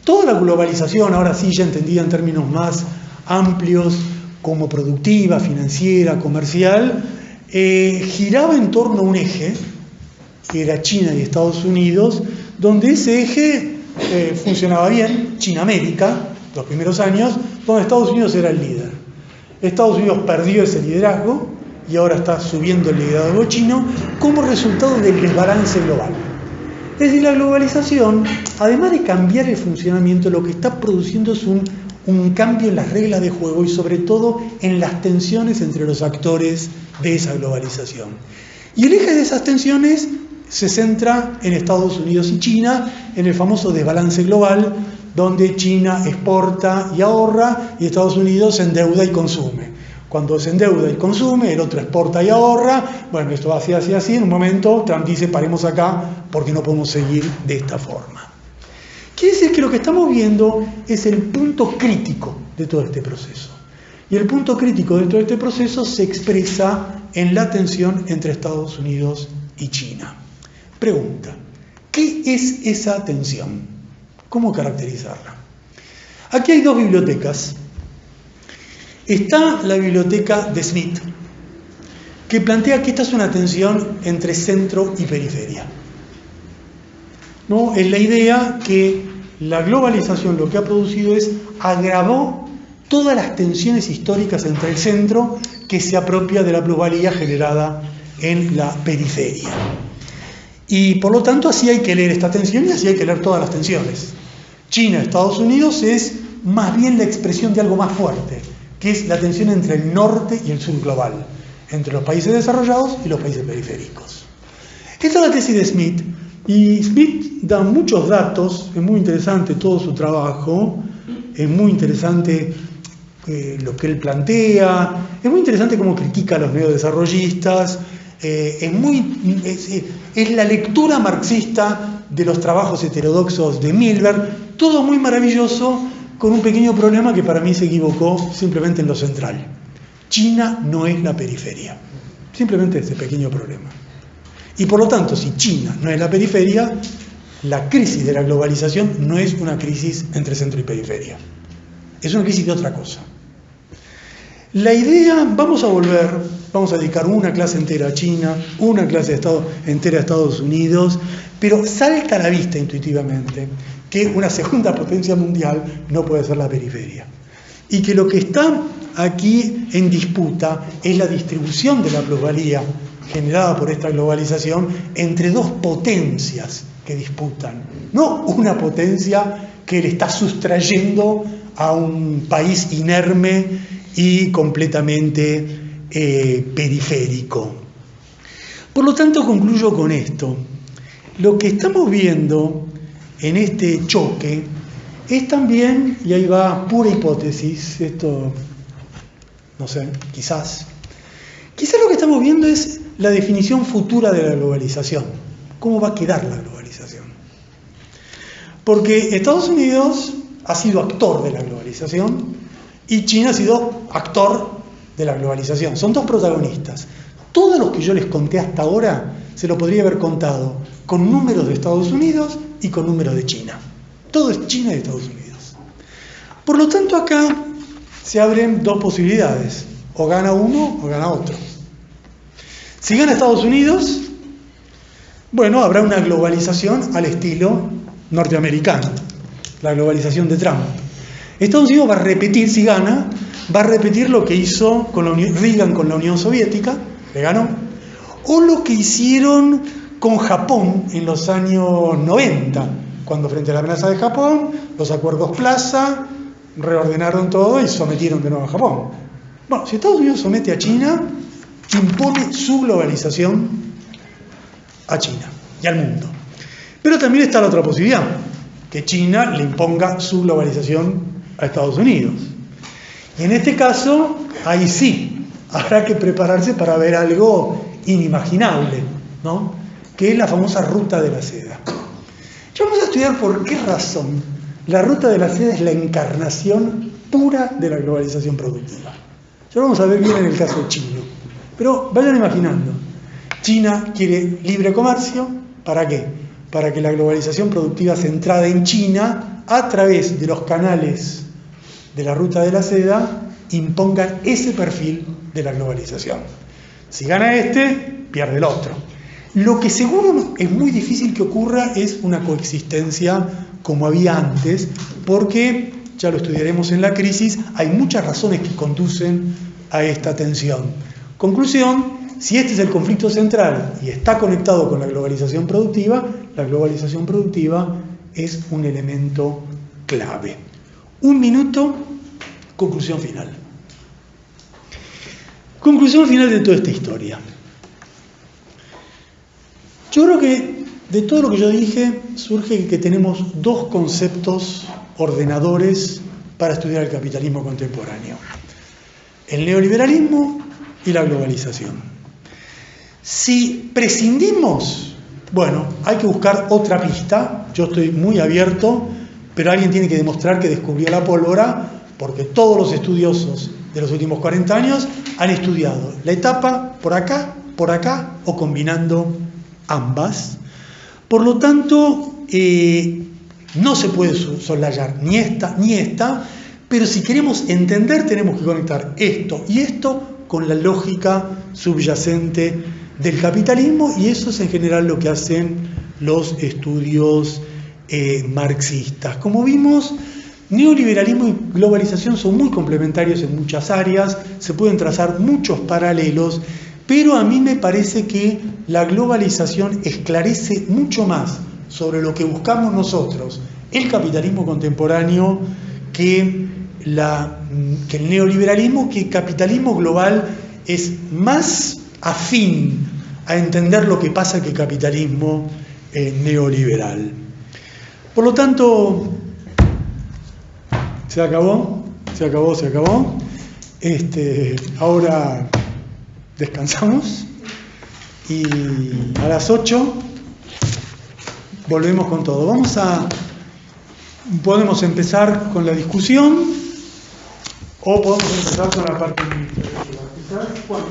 Toda la globalización, ahora sí ya entendida en términos más amplios, como productiva, financiera, comercial, giraba en torno a un eje, que era China y Estados Unidos, donde ese eje funcionaba bien, China-América, los primeros años, donde Estados Unidos era el líder. Estados Unidos perdió ese liderazgo y ahora está subiendo el liderazgo chino como resultado del desbalance global. Es decir, la globalización, además de cambiar el funcionamiento, lo que está produciendo es un cambio en las reglas de juego y sobre todo en las tensiones entre los actores de esa globalización. Y el eje de esas tensiones se centra en Estados Unidos y China, en el famoso desbalance global, donde China exporta y ahorra y Estados Unidos se endeuda y consume. Cuando se endeuda y consume, el otro exporta y ahorra. Bueno, esto va así. En un momento Trump dice, paremos acá porque no podemos seguir de esta forma. Quiere decir que lo que estamos viendo es el punto crítico de todo este proceso. Y el punto crítico de todo este proceso se expresa en la tensión entre Estados Unidos y China. Pregunta, ¿qué es esa tensión? ¿Cómo caracterizarla? Aquí hay 2 bibliotecas. Está la biblioteca de Smith, que plantea que esta es una tensión entre centro y periferia. ¿No? Es la idea que la globalización lo que ha producido es agravó todas las tensiones históricas entre el centro que se apropia de la plusvalía generada en la periferia. Y por lo tanto así hay que leer esta tensión y así hay que leer todas las tensiones. China, Estados Unidos es más bien la expresión de algo más fuerte, que es la tensión entre el norte y el sur global, entre los países desarrollados y los países periféricos. Esta es la tesis de Smith, y Smith da muchos datos, es muy interesante todo su trabajo, es muy interesante lo que él plantea, es muy interesante cómo critica a los neodesarrollistas, es la lectura marxista de los trabajos heterodoxos de Milberg, todo muy maravilloso, con un pequeño problema que para mí se equivocó simplemente en lo central. China no es la periferia, simplemente ese pequeño problema. Y por lo tanto, si China no es la periferia, la crisis de la globalización no es una crisis entre centro y periferia, es una crisis de otra cosa. La idea, vamos a dedicar una clase entera a China, una clase entera a Estados Unidos, pero salta a la vista intuitivamente que una segunda potencia mundial no puede ser la periferia. Y que lo que está aquí en disputa es la distribución de la plusvalía generada por esta globalización entre dos potencias que disputan, no una potencia que le está sustrayendo a un país inerme y completamente periférico. Por lo tanto, concluyo con esto. Lo que estamos viendo en este choque es también, y ahí va pura hipótesis, esto, no sé, quizás lo que estamos viendo es la definición futura de la globalización. ¿Cómo va a quedar la globalización? Porque Estados Unidos ha sido actor de la globalización y China ha sido actor de la globalización. Son dos protagonistas. Todo lo que yo les conté hasta ahora se lo podría haber contado con números de Estados Unidos y con números de China. Todo es China y Estados Unidos. Por lo tanto, acá se abren dos posibilidades. O gana uno o gana otro. Si gana Estados Unidos, bueno, habrá una globalización al estilo norteamericano, la globalización de Trump. Estados Unidos va a repetir, si gana, va a repetir lo que hizo con Reagan con la Unión Soviética, le ganó, o lo que hicieron con Japón en los años 90, cuando frente a la amenaza de Japón, los acuerdos Plaza reordenaron todo y sometieron de nuevo a Japón. Bueno, si Estados Unidos somete a China, impone su globalización a China y al mundo. Pero también está la otra posibilidad, que China le imponga su globalización a Estados Unidos. Y en este caso, ahí sí, habrá que prepararse para ver algo inimaginable, ¿no? Que es la famosa ruta de la seda. Ya vamos a estudiar por qué razón la ruta de la seda es la encarnación pura de la globalización productiva. Ya lo vamos a ver bien en el caso chino. Pero vayan imaginando, China quiere libre comercio, ¿para qué? Para que la globalización productiva centrada en China, a través de los canales de la ruta de la seda, impongan ese perfil de la globalización. Si gana este, pierde el otro. Lo que seguro es muy difícil que ocurra es una coexistencia como había antes, porque, ya lo estudiaremos en la crisis, hay muchas razones que conducen a esta tensión. Conclusión, si este es el conflicto central y está conectado con la globalización productiva es un elemento clave. Un minuto, conclusión final. Conclusión final de toda esta historia. Yo creo que de todo lo que yo dije surge que tenemos dos conceptos ordenadores para estudiar el capitalismo contemporáneo: el neoliberalismo y la globalización. Si prescindimos, bueno, hay que buscar otra pista. Yo estoy muy abierto, pero alguien tiene que demostrar que descubrió la pólvora, porque todos los estudiosos de los últimos 40 años han estudiado la etapa por acá o combinando ambas. Por lo tanto, no se puede soslayar ni esta, Pero si queremos entender, tenemos que conectar esto y esto con la lógica subyacente del capitalismo, y eso es en general lo que hacen los estudios marxistas. Como vimos, neoliberalismo y globalización son muy complementarios en muchas áreas, se pueden trazar muchos paralelos, pero a mí me parece que la globalización esclarece mucho más sobre lo que buscamos nosotros, el capitalismo contemporáneo, que el neoliberalismo, que el capitalismo global es más afín a entender lo que pasa que el capitalismo neoliberal. Por lo tanto, se acabó. Ahora descansamos y a las 8 volvemos con todo. Podemos empezar con la discusión o podemos empezar con la parte administrativa. Bueno,